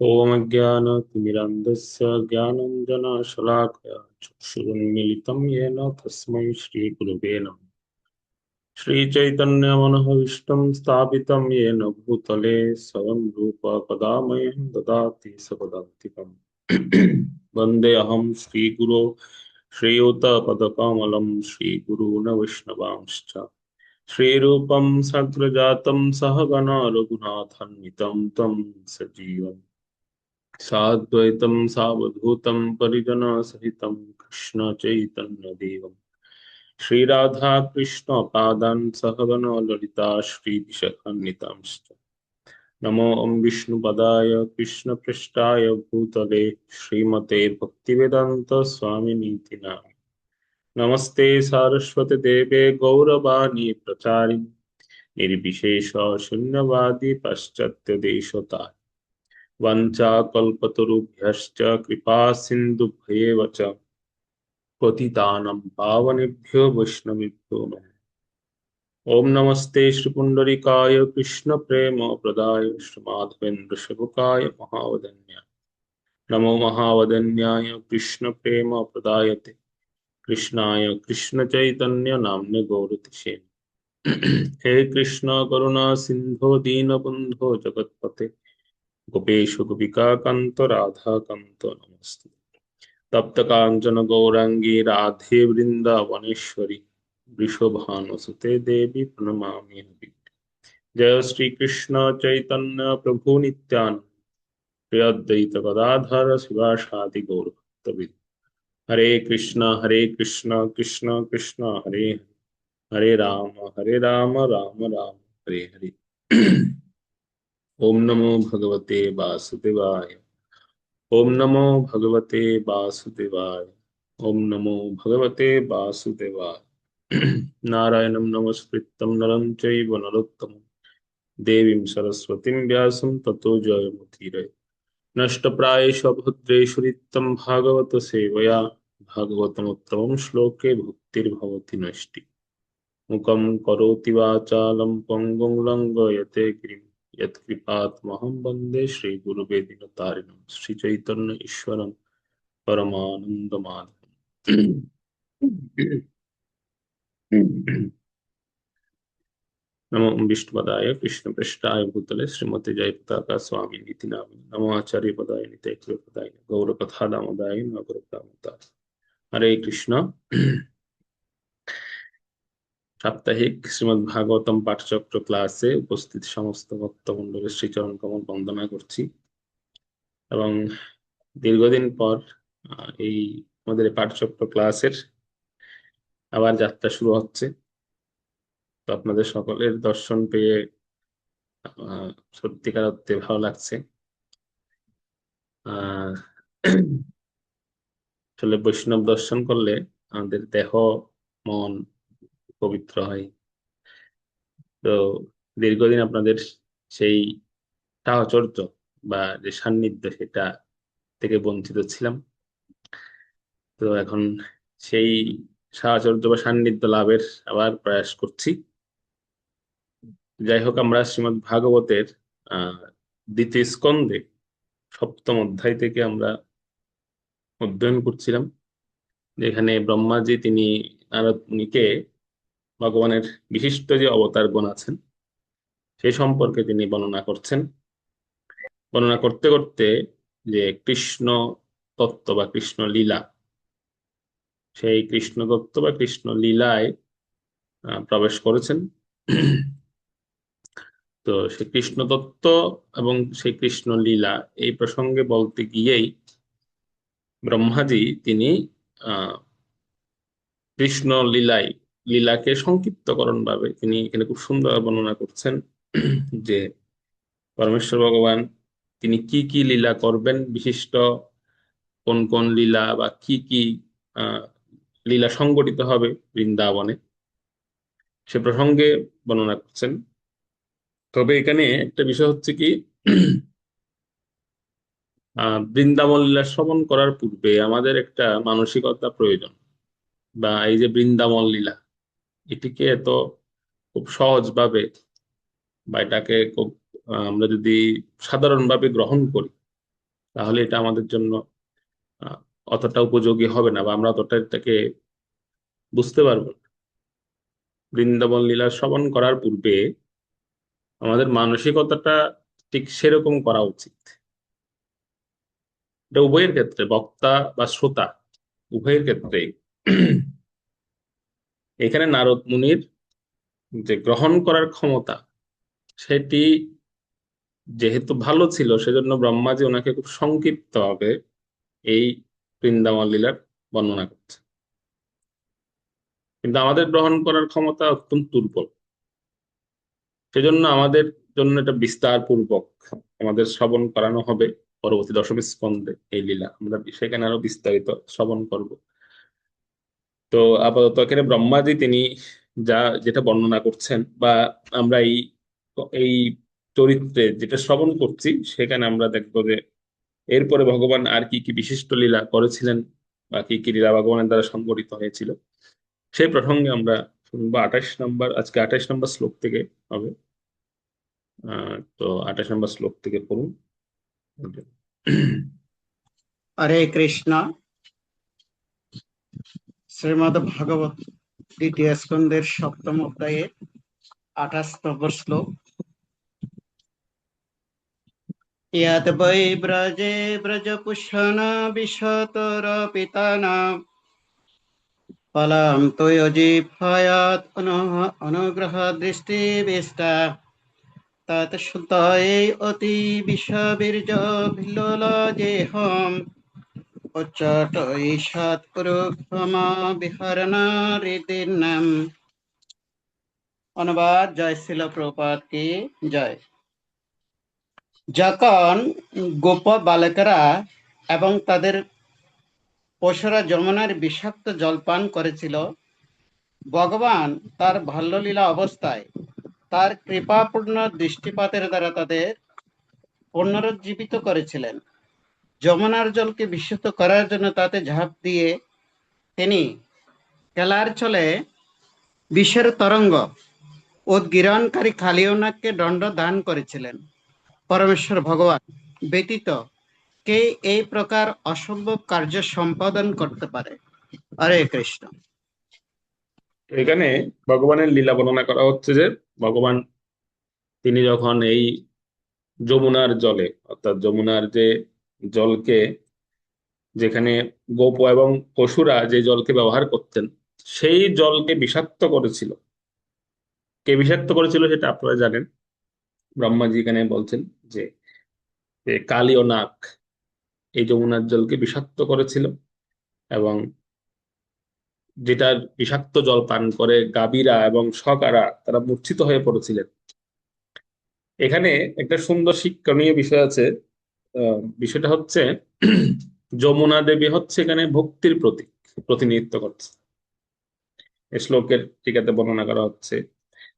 ॐ अज्ञानतिमिरान्धस्य ज्ञानाञ्जनशलाकया चक्षुरुन्मीलितं येन तस्मै श्रीगुरुवे नमः। श्रीचैतन्यमनोभीष्टं स्थापितं येन भूतले स्वयं रूप कदा मह्यं ददाति सपदान्तिकम्। वन्देऽहं श्रीगुरो श्रीयुतपदकमलं श्रीगुरून् वैष्णवांश्च श्रीरूपं साग्रजातं सहगण रघुनाथान्वितं तं सजीवम् साद्वैतं सावधूतं परिजनसहितं कृष्ण चैतन्यदेवं श्रीराधा कृष्ण पादान् सहगण ललिता श्रीविशाखान्वितांश्च नमो विष्णुपदाय कृष्णपृष्ठाय भूतले श्रीमते भक्तिवेदान्त स्वामिनीति नामे नमस्ते सारस्वती देवे गौरवाणी प्रचारिणे निर्विशेष शून्यवादी पाश्चात्य देशतारिणे वञ्चाकल्पतरुभ्यश्च कृपा सिन्धुभ्येव च पतितानं पावनेभ्यो वैष्णवेभ्यो नमः। ॐ नमस्ते श्रीपुण्डरीकाय कृष्णप्रेमप्रदाय श्रीमाधवेन्द्रसेवकाय महावदन्याय नमो महावदन्याय कृष्णप्रेमप्रदायते कृष्णाय कृष्णचैतन्यनाम्ने गौरतिषे हे कृष्ण करुणा सिन्धो दीनबन्धो जगत्पते गोपेश गोपिका कांत राधा कांत नमस्ते तप्त कांचन गौरांगी राधे वृंदावनेश्वरी वृषभानुसुते देवी प्रणमामि हरि जय श्री कृष्ण चैतन्य प्रभु नित्यानंद श्री अद्वैत गदाधर शिवासादि गौर भक्तवृंद हरे कृष्ण कृष्ण कृष्ण हरे हरे हरे राम राम राम हरे हरे ओम नमो भगवते वासुदेवाय ओम नमो भगवते वासुदेवाय ओम नमो भगवते वासुदेवाय नारायणं नमस्कृत्यं नरं चैव नरोत्तमं देवीं सरस्वतीं व्यासं ततो जयमुदीरये नष्टप्रायेषु भद्रेषु नित्यं भागवत सेवया भागवतमुत्तमं श्लोके भक्तिर्भवति नष्टि मुखं करोति वाचालं पङ्गुं लङ्घयते गिरिं यत्कृपात्महं वन्दे श्रीगुरुवे दीनतारिणं श्रीचैतन्य ईश्वरं परमानन्दमाधवम्। नमो विष्णुपदाय कृष्णपृष्ठाय भूतले श्रीमते जयपताका स्वामिनीति नामिने नमो आचार्यपदाय नित्याच्युतपदाय गौरकथादामोदाय नगरकामताय हरे कृष्ण। সাপ্তাহিক শ্রীমদ্ ভাগবতম পাঠচক্র ক্লাসে উপস্থিত সমস্ত ভক্তমণ্ডলের শ্রীচরণ কমল বন্দনা করছি এবং দীর্ঘদিন পর এই আমাদের পাঠচক্র ক্লাসের আবার যাত্রা শুরু হচ্ছে। তো আপনাদের সকলের দর্শন পেয়ে সত্যিকার অর্থে ভালো লাগছে। আসলে বৈষ্ণব দর্শন করলে আমাদের দেহ মন পবিত্র হয়। তো দীর্ঘদিন আপনাদের সেই সাহচর্য বা যে সান্নিধ্য সেটা থেকে বঞ্চিত ছিলাম। তো এখন সেই সাহচর্য বা সান্নিধ্য লাভের আবার প্রয়াস করছি। যাই হোক, আমরা শ্রীমদ্ ভাগবতের দ্বিতীয় স্কন্ধে সপ্তম অধ্যায় থেকে আমরা অধ্যয়ন করছিলাম, যেখানে ব্রহ্মাজি তিনি নারদ মুনিকে ভগবানের বিশিষ্ট যে অবতার গণ আছেন সেই সম্পর্কে তিনি বর্ণনা করছেন। বর্ণনা করতে করতে যে কৃষ্ণ তত্ত্ব বা কৃষ্ণ লীলা, সেই কৃষ্ণ তত্ত্ব বা কৃষ্ণ লীলায় প্রবেশ করেছেন। তো সেই কৃষ্ণ তত্ত্ব এবং সেই কৃষ্ণ লীলা এই প্রসঙ্গে বলতে গিয়েই ব্রহ্মাজি তিনি কৃষ্ণ লীলাকে সংক্ষিপ্তকরণ ভাবে তিনি এখানে খুব সুন্দর বর্ণনা করছেন যে পরমেশ্বর ভগবান তিনি কি কি লীলা করবেন, বিশিষ্ট কোন কোন লীলা বা কি কি লীলা সংগঠিত হবে বৃন্দাবনে, সে প্রসঙ্গে বর্ণনা করছেন। তবে এখানে একটা বিষয় হচ্ছে কি, বৃন্দাবন লীলা শ্রবণ করার পূর্বে আমাদের একটা মানসিকতা প্রয়োজন। বা এই যে বৃন্দাবন লীলা, এটিকে এত খুব সহজ ভাবে বা এটাকে খুব আমরা যদি সাধারণভাবে গ্রহণ করি তাহলে এটা আমাদের জন্য আহ, অতটা উপযোগী হবে না, বা আমরা অতটা এটাকে বুঝতে পারবো না। বৃন্দাবন লীলা শ্রবণ করার পূর্বে আমাদের মানসিকতাটা ঠিক সেরকম করা উচিত। এটা উভয়ের ক্ষেত্রে, বক্তা বা শ্রোতা উভয়ের ক্ষেত্রেই। এখানে নারদ মুনির যে গ্রহণ করার ক্ষমতা, সেটি যেহেতু ভালো ছিল, সেজন্য ব্রহ্মাজি ওনাকে খুব সংক্ষিপ্ত ভাবে এই বৃন্দাবন লীলার বর্ণনা করছে। কিন্তু আমাদের গ্রহণ করার ক্ষমতা অত্যন্ত দুর্বল। সেজন্য আমাদের জন্য এটা বিস্তার পূর্বক আমাদের শ্রবণ করানো হবে। পরবর্তী দশম স্কন্ধে এই লীলা আমরা সেখানে আরো বিস্তারিত শ্রবণ করব। তো আপাতত এখানে ব্রহ্মাজি তিনি যা যেটা বর্ণনা করছেন, বা আমরা এই এই চরিত্রে যেটা শ্রবণ করছি, সেখানে আমরা দেখবো যে এরপরে ভগবান আর কি কি বিশিষ্ট লীলা করেছিলেন, বা কি কি লীলা ভগবানের দ্বারা সংঘটিত হয়েছিল, সেই প্রসঙ্গে আমরা শুনবো। 28 নম্বর, আজকে 28 নম্বর শ্লোক থেকে হবে। তো 28 নম্বর শ্লোক থেকে পড়ুন। হরে কৃষ্ণ। শ্রীমদ ভাগবত দ্বিতীয় স্কন্ধের সপ্তম অধ্যায়ে 28 নম্বর শ্লোক। ইয়াত বৈ ব্রজে ব্রজপুষণ বিশতর পিতানা ফলম তোয়জিফায়াত অনুগ্রহ দৃষ্টি বিষ্টা তৎ শুদ্ধয়ে অতি বিশ্ববীর্য ভিল্লোল জেহম উচ্চট ঈশাত পুরুক্ষমা বিহরণ হৃদির্নাম। অনুবাদ। জয় শিল প্রপাত কি জয়। যখন গোপ বালকেরা এবং তাদের পশুরা যমুনার বিষাক্ত জল পান করেছিল, ভগবান তার বাল্যলীলা অবস্থায় তার কৃপাপূর্ণ দৃষ্টিপাতের দ্বারা তাদের পুনরুজ্জীবিত করেছিলেন। যমুনার জলকে বিশুদ্ধ করার জন্য তাতে ঝাঁপ দিয়ে তিনি খেলার ছলে বিষের তরঙ্গ উদ্গীরণকারী খালিয়নাককে দণ্ড দান করেছিলেন। পরমেশ্বর ভগবান ব্যতীত কে এই প্রকার অসম্ভব কার্য সম্পাদন করতে পারে? হরে কৃষ্ণ। এখানে ভগবানের লীলা বর্ণনা করা হচ্ছে যে ভগবান তিনি যখন এই যমুনার জলে, অর্থাৎ যমুনার যে জলকে, যেখানে গোপ এবং পশুরা যে জলকে ব্যবহার করতেন, সেই জলকে বিষাক্ত করেছিল। কে বিষাক্ত করেছিল সেটা আপনারা জানেন। ব্রহ্মাজি এখানে বলছেন যে যে কালী ও নাগ এই যমুনার জলকে বিষাক্ত করেছিল, এবং যেটার বিষাক্ত জল পান করে গাভীরা এবং সকারা তারা মূর্ছিত হয়ে পড়েছিলেন। এখানে একটা সুন্দর শিক্ষণীয় বিষয় আছে। বিষয়টা হচ্ছে যমুনা দেবী হচ্ছে এখানে ভক্তির প্রতীক, প্রতিনিধিত্ব করছে। এই শ্লোকের টিকাতে বর্ণনা করা হচ্ছে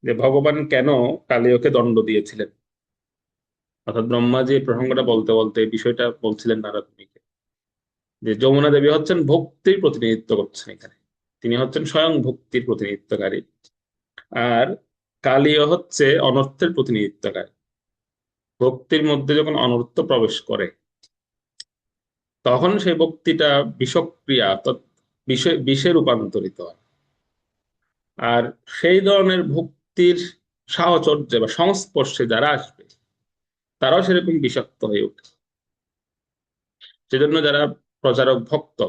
যে ভগবান কেন কালিয়কে দণ্ড দিয়েছিলেন। অর্থাৎ ব্রহ্মাজি এই প্রসঙ্গটা বলতে বলতে এই বিষয়টা বলছিলেন নারদ মুনিকে, যে যমুনা দেবী হচ্ছেন ভক্তির প্রতিনিধিত্ব করছেন এখানে। তিনি হচ্ছেন স্বয়ং ভক্তির প্রতিনিধিত্বকারী। আর কালীয় হচ্ছে অনর্থের প্রতিনিধিত্বকারী। ভক্তির মধ্যে যখন অনর্থ প্রবেশ করে, তখন সেই ভক্তিটা বিষক্রিয়া, অর্থাৎ বিষে রূপান্তরিত হয়। আর সেই ধরনের ভক্তির সাহচর্যে বা সংস্পর্শে যারা আসবে, তারাও সেরকম বিষাক্ত হয়ে ওঠে। সেজন্য যারা প্রচারক ভক্ত,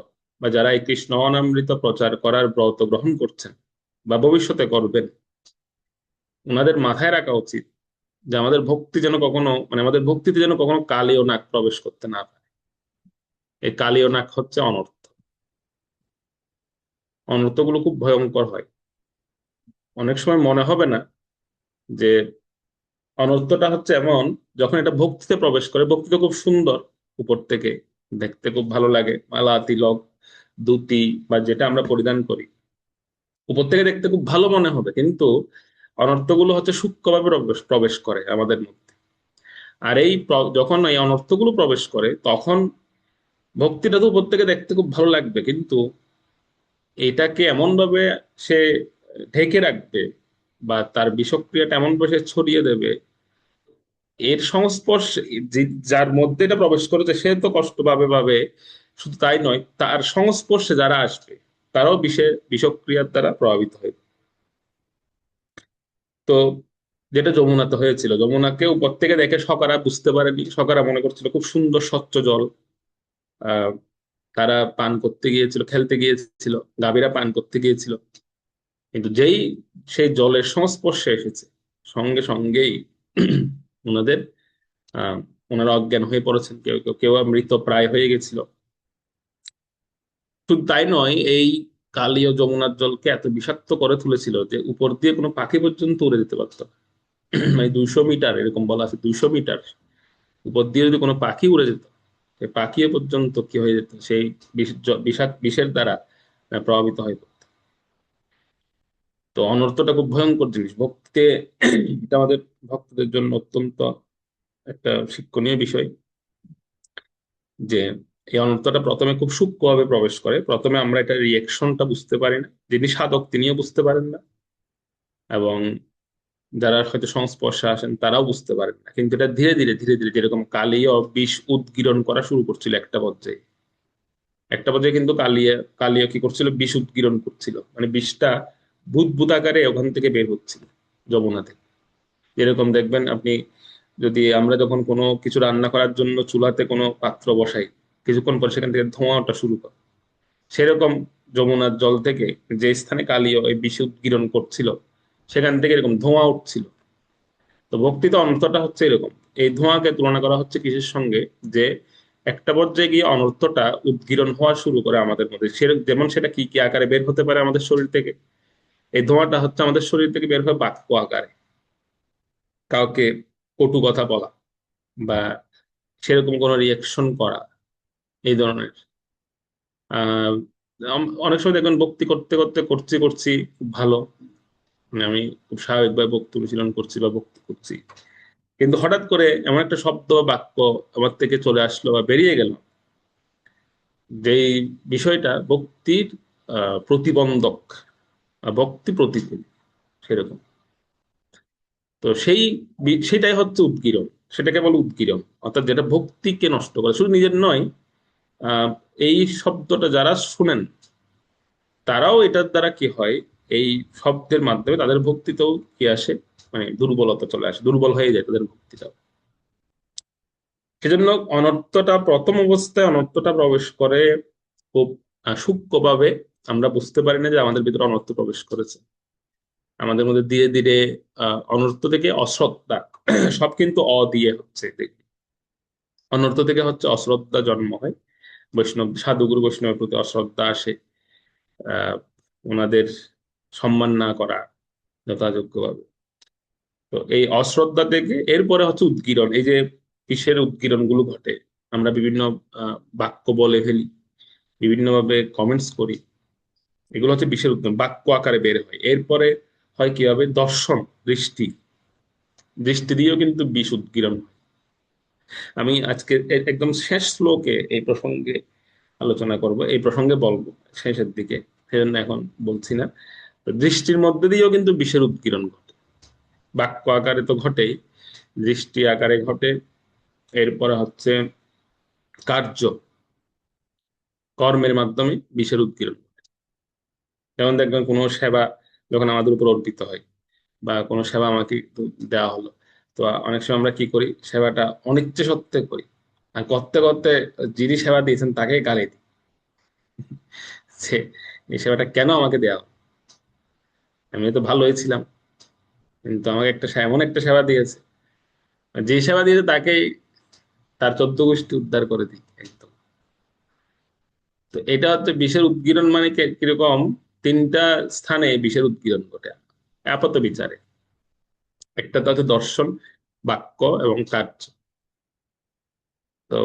বা যারা এই কৃষ্ণ অনামৃত প্রচার করার ব্রত গ্রহণ করছেন বা ভবিষ্যতে করবেন, ওনাদের মাথায় রাখা উচিত যে আমাদের ভক্তি যেন কখনো, মানে আমাদের ভক্তিতে যেন কখনো কালীয় নাক প্রবেশ করতে না পারে। এই কালীয় নাক হচ্ছে অনর্থ। অনর্থগুলো খুব ভয়ঙ্কর হয়। অনেক সময় মনে হবে না যে অনর্থটা হচ্ছে এমন, যখন এটা ভক্তিতে প্রবেশ করে। ভক্তি তো খুব সুন্দর, উপর থেকে দেখতে খুব ভালো লাগে, মালা তিলক ধুতি বা যেটা আমরা পরিধান করি, উপর থেকে দেখতে খুব ভালো মনে হবে। কিন্তু অনর্থগুলো হচ্ছে সূক্ষ্মভাবে প্রবেশ প্রবেশ করে আমাদের মধ্যে। আর এই যখন এই অনর্থগুলো প্রবেশ করে, তখন ভক্তিটা তো উপর থেকে দেখতে খুব ভালো লাগবে, কিন্তু এটাকে এমন ভাবে সে ঢেকে রাখবে, বা তার বিষক্রিয়াটা এমন ভাবে সে ছড়িয়ে দেবে, এর সংস্পর্শে যার মধ্যে এটা প্রবেশ করেছে সে তো কষ্ট পাবে পাবে, শুধু তাই নয়, তার সংস্পর্শে যারা আসবে তারাও বিষক্রিয়ার দ্বারা প্রভাবিত হয়। তো যেটা যমুনাতে হয়েছিল, যমুনাকে উপর থেকে দেখে সকারা বুঝতে পারেনি, সকারা মনে করছিল খুব সুন্দর স্বচ্ছ জল। আহ তারা পান করতে গিয়েছিল, খেলতে গিয়েছিল, গাভীরা পান করতে গিয়েছিল, কিন্তু যেই সেই জলের সংস্পর্শে এসেছে সঙ্গে সঙ্গেই ওনাদের আহ ওনারা অজ্ঞান হয়ে পড়েছেন, কেউ কেউ কেউ মৃত প্রায় হয়ে গেছিল। শুধু তাই নয়, এই কালী ও যমুনার জলকে এত বিষাক্ত করে তুলেছিল যে উপর দিয়ে কোনো পাখি পর্যন্ত উড়ে যেতে পারতো না। মানে 200 মিটার, এরকম বলা আছে 200 মিটার উপর দিয়ে যদি কোনো পাখি উড়ে যেত, সে পাখিও পর্যন্ত কি হয়ে যেত, সেই বিষের দ্বারা প্রভাবিত হয়ে পড়তো। তো অনর্থটা খুব ভয়ঙ্কর জিনিস ভক্তিতে। এটা আমাদের ভক্তদের জন্য অত্যন্ত একটা শিক্ষণীয় বিষয়, যে এই অনর্থটা প্রথমে খুব সূক্ষ্মভাবে প্রবেশ করে। প্রথমে আমরা এটা রিয়েকশনটা বুঝতে পারি না, যিনি সাধক তিনিও বুঝতে পারেন না, এবং যারা হয়তো সংস্পর্শে আসেন তারাও বুঝতে পারেন না। কিন্তু এটা ধীরে ধীরে ধীরে ধীরে, যেরকম কালীয় বিষ উদগীরণ করা শুরু করছিল একটা পর্যায়ে, একটা পর্যায়ে কিন্তু কালীয় কি করছিল, বিষ উদগীরণ করছিল, মানে বিষটা বুদবুদ আকারে ওখান থেকে বের হচ্ছিল যমুনা থেকে। যেরকম দেখবেন আপনি, যদি আমরা যখন কোনো কিছু রান্না করার জন্য চুলাতে কোনো পাত্র বসাই, কিছুক্ষণ পর সেখান থেকে ধোঁয়া ওঠা শুরু করে, সেরকম যমুনার জল থেকে যে স্থানে কালীয় এই বিষ উদগীরণ করছিল সেখান থেকে এরকম ধোঁয়া উঠছিল। তো ভক্তিতে অনর্থটা হচ্ছে এরকম। এই ধোঁয়াকে তুলনা করা হচ্ছে কিসের সঙ্গে, যে একটা পর্যায়ে গিয়ে অনর্থটা উদ্গীরণ হওয়া শুরু করে আমাদের মধ্যে। যেমন সেটা কি কি আকারে বের হতে পারে আমাদের শরীর থেকে, এই ধোঁয়াটা হচ্ছে আমাদের শরীর থেকে বের হয় বাক্য আকারে। কাউকে কটু কথা বলা, বা সেরকম কোনো রিয়েকশন করা, এই ধরনের। আহ অনেক সময় দেখবেন ভক্তি করতে করতে করছি করছি খুব ভালো, মানে আমি খুব স্বাভাবিকভাবে ভক্তি অনুশীলন করছি বা ভক্তি করছি, কিন্তু হঠাৎ করে এমন একটা শব্দ বা বাক্য আমার থেকে চলে আসলো বা বেরিয়ে গেল, যেই বিষয়টা ভক্তির প্রতিবন্ধক, ভক্তি প্রতিকূল, সেরকম। তো সেটাই হচ্ছে উদ্গীরণ, সেটাকে বলে উদ্গীরণ। অর্থাৎ যেটা ভক্তিকে নষ্ট করে, শুধু নিজের নয়, আহ এই শব্দটা যারা শুনেন তারাও এটার দ্বারা কি হয়, এই শব্দের মাধ্যমে তাদের ভক্তিতেও কি আসে, মানে দুর্বলতা চলে আসে, দুর্বল হয়ে যায় তাদের ভক্তিটাও। সেজন্য প্রথম অবস্থায় অনর্থটা প্রবেশ করে খুব সূক্ষ্মভাবে। আমরা বুঝতে পারি না যে আমাদের ভিতরে অনর্থ প্রবেশ করেছে। আমাদের মধ্যে ধীরে ধীরে অনর্থ থেকে অশ্রদ্ধা, সব কিন্তু দিয়ে হচ্ছে দেখি। অনর্থ থেকে হচ্ছে অশ্রদ্ধা জন্ম হয়, সাধুগুরু বৈষ্ণবের প্রতি অশ্রদ্ধা আসে, আহ ওনাদের সম্মান না করা যথাযোগ্যভাবে। তো এই অশ্রদ্ধা থেকে এরপরে হচ্ছে উদ্গীরণ, এই যে কিসের উদ্গীরণ গুলো ঘটে, আমরা বিভিন্ন বাক্য বলে ফেলি, বিভিন্ন ভাবে কমেন্টস করি, এগুলো হচ্ছে বিষের উদ্গীরণ, বাক্য আকারে বের হয়। এরপরে হয় কি হবে, দর্শন, দৃষ্টি, দৃষ্টি দিয়েও কিন্তু বিষ উদ্গীরণ হয়। আমি আজকে একদম শেষ শ্লোকে এই প্রসঙ্গে আলোচনা করব, এই প্রসঙ্গে বলবো শেষের দিকে, সেজন্য এখন বলছি না। তো দৃষ্টির মধ্যে দিয়েও কিন্তু বিষের উদ্গীরণ ঘটে, বাক্য আকারে তো ঘটেই, দৃষ্টি আকারে ঘটে। এরপরে হচ্ছে কার্য, কর্মের মাধ্যমে বিষের উৎকীর্ণ। যেমন দেখবেন কোনো সেবা যখন আমাদের উপর অর্পিত হয়, বা কোনো সেবা আমাকে দেওয়া হলো, তো অনেক সময় আমরা কি করি, সেবাটা অনিচ্ছা সত্ত্বে করি, আর করতে করতে যিনি সেবা দিয়েছেন তাকে গালি দিই, যে এই সেবাটা কেন আমাকে দেওয়া হলো, আমি তো ভালো হয়েছিলাম, কিন্তু আমাকে এমন একটা সেবা দিয়েছে, যে সেবা দিয়েছে তাকে তার 14 গোষ্ঠী উদ্ধার করে দিই একদম। তো এটা হচ্ছে বিষের উদ্গীরণ, মানে কিরকম, তিনটা স্থানে বিষের উদ্গীরণ ঘটে আপাত বিচারে। একটা তো হচ্ছে দর্শন, বাক্য এবং কার্য। তো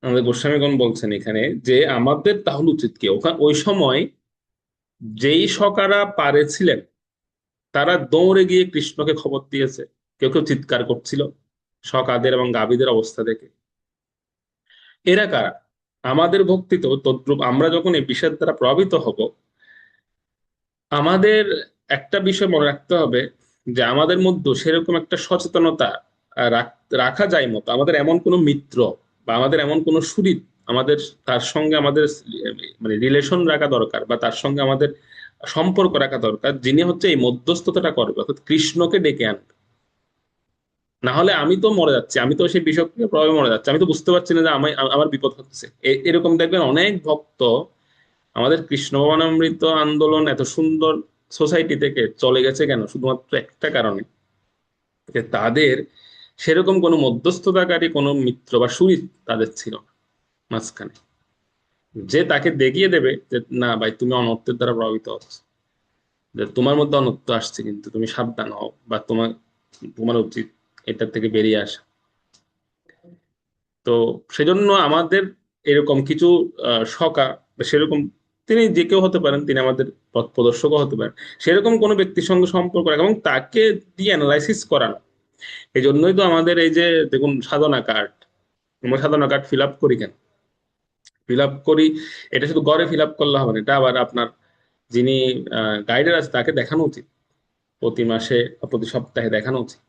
আমাদের গোস্বামীগণ বলছেন এখানে যে আমাদের তাহলে উচিত কি, ওই সময় যেই সকারা পারেছিলেন তারা দৌড়ে গিয়ে কৃষ্ণকে খবর দিয়েছে। কেউ কেউ চিৎকার করছিল সকাদের এবং গাভীদের অবস্থা দেখে। এরা কারা? আমাদের ভক্তি তো তদ্রূপ। আমরা যখন এই বিষয়ের দ্বারা প্রভাবিত হব, আমাদের একটা বিষয় মনে রাখতে হবে, যে আমাদের মধ্যে সেরকম একটা সচেতনতা রাখা যায় মতো, আমাদের এমন কোনো মিত্র বা আমাদের এমন কোনো সুহৃদ, আমাদের তার সঙ্গে আমাদের মানে রিলেশন রাখা দরকার, বা তার সঙ্গে আমাদের সম্পর্ক রাখা দরকার, যিনি হচ্ছে এই মধ্যস্থতাটা করবে, অর্থাৎ কৃষ্ণকে ডেকে আনবে। না হলে আমি তো মরে যাচ্ছি, আমি তো সেই বিষয়কে প্রভাবে মরে যাচ্ছি, আমি তো বুঝতে পারছি না যে আমার বিপদ হচ্ছে। এরকম দেখবেন অনেক ভক্ত আমাদের কৃষ্ণ ভবনামৃত আন্দোলন এত সুন্দর সোসাইটি থেকে চলে গেছে কেন? শুধুমাত্র একটা কারণে, যে তাদের সেরকম কোনো মধ্যস্থতাকারী কোনো মিত্র বা সুহৃদ তাদের ছিল না মাঝখানে, যে তাকে দেখিয়ে দেবে যে না ভাই, তুমি অনর্থের দ্বারা প্রভাবিত হচ্ছে, যে তোমার মধ্যে অনর্থ আসছে, কিন্তু তুমি সাবধান হও, বা তোমার তোমার উচিত এটার থেকে বেরিয়ে আসা। তো সেজন্য আমাদের এরকম কিছু সখা বা সেরকম, তিনি যে কেউ হতে পারেন, তিনি আমাদের পথ প্রদর্শকও হতে পারেন, সেরকম কোনো ব্যক্তির সঙ্গে সম্পর্ক রাখা এবং তাকে দিয়ে অ্যানালাইসিস করানো। এই জন্যই তো আমাদের এই যে দেখুন সাধনা কার্ড, আমরা সাধনা কার্ড ফিল আপ করি কেন? ফিল আপ করি, এটা শুধু ঘরে ফিল আপ করলে হবে না, এটা আবার আপনার যিনি গাইডার আছে তাকে দেখানো উচিত, প্রতি মাসে বা প্রতি সপ্তাহে দেখানো উচিত।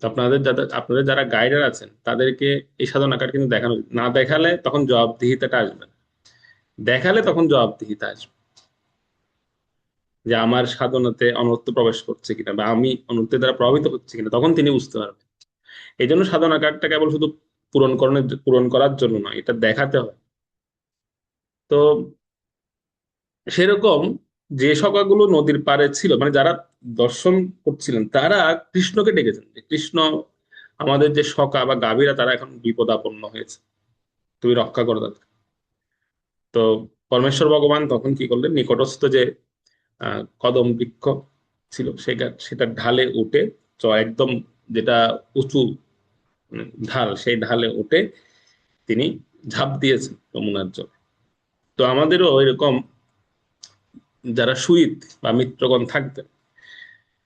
তো আপনাদের যারা গাইডার আছেন তাদেরকে এই সাধনা কার্ড কিন্তু দেখানো উচিত। না দেখালে তখন জবাবদিহিতাটা আসবে না। দেখালে তখন জবাবদিহিতা আসবে, যে আমার সাধনাতে অনর্থ প্রবেশ করছে কিনা, বা আমি অনর্থের দ্বারা প্রভাবিত হচ্ছে কিনা, তখন তিনি বুঝতে পারবেন। এই জন্য সাধনা কার্ডটা কেবল শুধু পূরণ করার জন্য নয়, এটা দেখাতে হয়। তো সেরকম যে সখাগুলো নদীর পাড়ে ছিল, মানে যারা দর্শন করছিলেন, তারা কৃষ্ণকে ডেকেছেন যে কৃষ্ণ, আমাদের যে সখা বা গাভীরা তারা এখন বিপদাপন্ন হয়েছে, তুমি রক্ষা করো তাদের। তো পরমেশ্বর ভগবান তখন কি করলেন, নিকটস্থ যে কদম বৃক্ষ ছিল সেটা ঢালে উঠে, একদম যেটা উঁচু ঢাল, সেই ঢালে উঠে তিনি ঝাঁপ দিয়েছেন যমুনার জলে। তো আমাদেরও এরকম যারা সুইত বা মিত্রগণ থাকবে,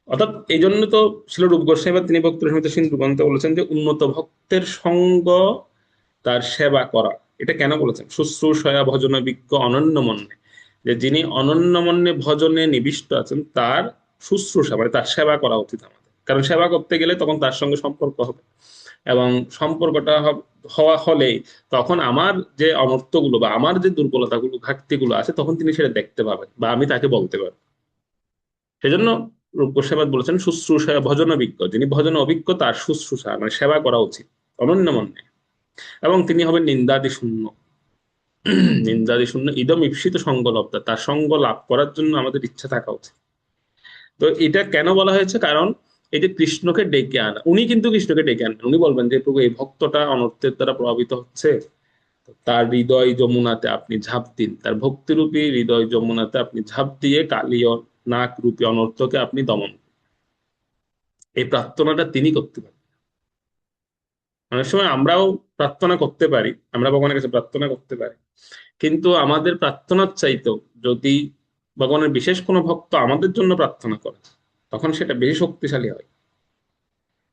অর্থাৎ এই জন্য তো ছিল রূপ গোস্বামী বা তিনি ভক্তের সমিত সিন্ধু গ্রন্থে বলেছেন যে উন্নত ভক্তের সঙ্গ, তার সেবা করা। এটা কেন বলেছেন? শুশ্রূষয়া ভজন বিজ্ঞ অনন্য মন্যে, যে যিনি অনন্য মন্যে ভজনে নিবিষ্ট আছেন তার শুশ্রূষা মানে তার সেবা করা উচিত আমাদের। কারণ সেবা করতে গেলে তখন তার সঙ্গে সম্পর্ক হবে, এবং সম্পর্কটা হওয়া হলে তখন আমার যে অনর্থগুলো বা আমার যে দুর্বলতাগুলো ঘাটতিগুলো আছে, তখন তিনি সেটা দেখতে পাবেন বা আমি তাকে বলতে পারবো। সেজন্য রূপ গোস্বামী বলেছেন শুশ্রূষা ভজন অভিজ্ঞ, যিনি ভজন অভিজ্ঞ তার শুশ্রূষা মানে সেবা করা উচিত অনন্য মনে। এবং তিনি হবেন নিন্দাদি শূন্য। নিন্দাদি শূন্য ইদম ঈপ্সিত সঙ্গ লব্ধা, তার সঙ্গ লাভ করার জন্য আমাদের ইচ্ছা থাকা উচিত। তো এটা কেন বলা হয়েছে? কারণ এই যে কৃষ্ণকে ডেকে আনা, উনি কিন্তু কৃষ্ণকে ডেকে আনেন, উনি বলবেন যে প্রভু এই ভক্তটা অনর্থের দ্বারা প্রভাবিত হচ্ছে, তার হৃদয় যমুনাতে আপনি ঝাঁপ দিন, তার ভক্তিরূপী হৃদয় যমুনাতে আপনি ঝাঁপ দিয়ে কালীয় নাক রূপী অনর্থকে আপনি দমন। এই প্রার্থনাটা তিনি করতে পারেন। অনেক সময় আমরাও প্রার্থনা করতে পারি, আমরা ভগবানের কাছে প্রার্থনা করতে পারি, কিন্তু আমাদের প্রার্থনার চাইতেও যদি ভগবানের বিশেষ কোনো ভক্ত আমাদের জন্য প্রার্থনা করে, তখন সেটা বেশি শক্তিশালী হয়,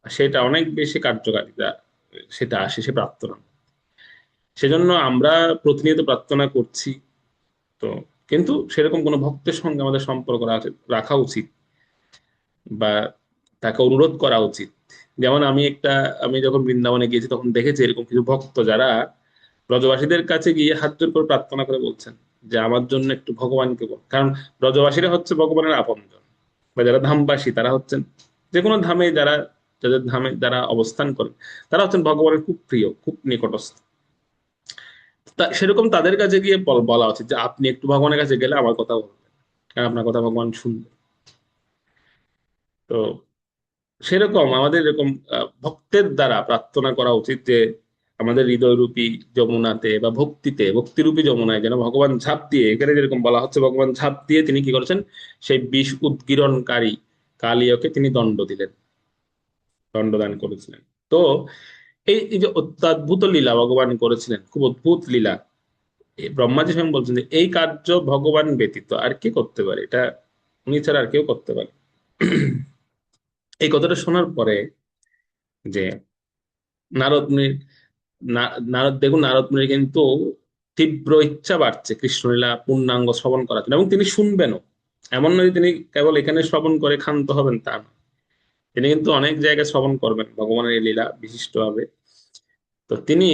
আর সেটা অনেক বেশি কার্যকারিতা সেটা আসে সে প্রার্থনা। সেজন্য আমরা প্রতিনিয়ত প্রার্থনা করছি, তো কিন্তু সেরকম কোনো ভক্তের সঙ্গে আমাদের সম্পর্ক রাখা উচিত, বা তাকে অনুরোধ করা উচিত। যেমন আমি যখন বৃন্দাবনে গিয়েছি তখন দেখেছি এরকম কিছু ভক্ত যারা ব্রজবাসীদের কাছে গিয়ে হাত জোর করে প্রার্থনা করে বলছেন যে আমার জন্য একটু ভগবানকে বল। কারণ ব্রজবাসীরা হচ্ছে ভগবানের আপনজন, বা যারা ধামবাসী তারা হচ্ছেন, যে কোনো ধামে যাদের ধামে যারা অবস্থান করেন, তারা হচ্ছেন ভগবানের খুব প্রিয়, খুব নিকটস্থ। সেরকম তাদের কাছে গিয়ে বলা উচিত যে আপনি একটু ভগবানের কাছে গেলে আমার কথা বলবেন, কারণ আপনার কথা ভগবান শুনবেন। তো সেরকম আমাদের এরকম ভক্তের দ্বারা প্রার্থনা করা উচিত যে আমাদের হৃদয়রূপী যমুনাতে বা ভক্তিরূপী যমুনায় যেন ভগবান ঝাঁপ দিয়ে, এখানে যেরকম বলা হচ্ছে ভগবান ঝাঁপ দিয়ে তিনি কি করেছেন, সেই বিষ উদ্গীরণকারী কালীয়কে তিনি দণ্ডদান করেছিলেন। তো এই যে অত্যদ্ভুত লীলা ভগবান করেছিলেন, খুব অদ্ভুত লীলা, এই ব্রহ্মাজি স্বয়ং বলছেন যে এই কার্য ভগবান ব্যতীত আর কে করতে পারে, এটা উনি ছাড়া আর কেউ করতে পারে। এই কথাটা শোনার পরে যে নারদ মুনির নারদ দেখুন, নারদ মুনির কিন্তু তীব্র ইচ্ছা বাড়ছে কৃষ্ণলীলা পূর্ণাঙ্গ শ্রবণ করার জন্য, এবং তিনি শুনবেনও। এমন নয় তিনি কেবল এখানে শ্রবণ করে ক্ষান্ত হবেন তা না, তিনি কিন্তু অনেক জায়গায় শ্রবণ করবেন ভগবানের এই লীলা বিশিষ্টভাবে। তো তিনি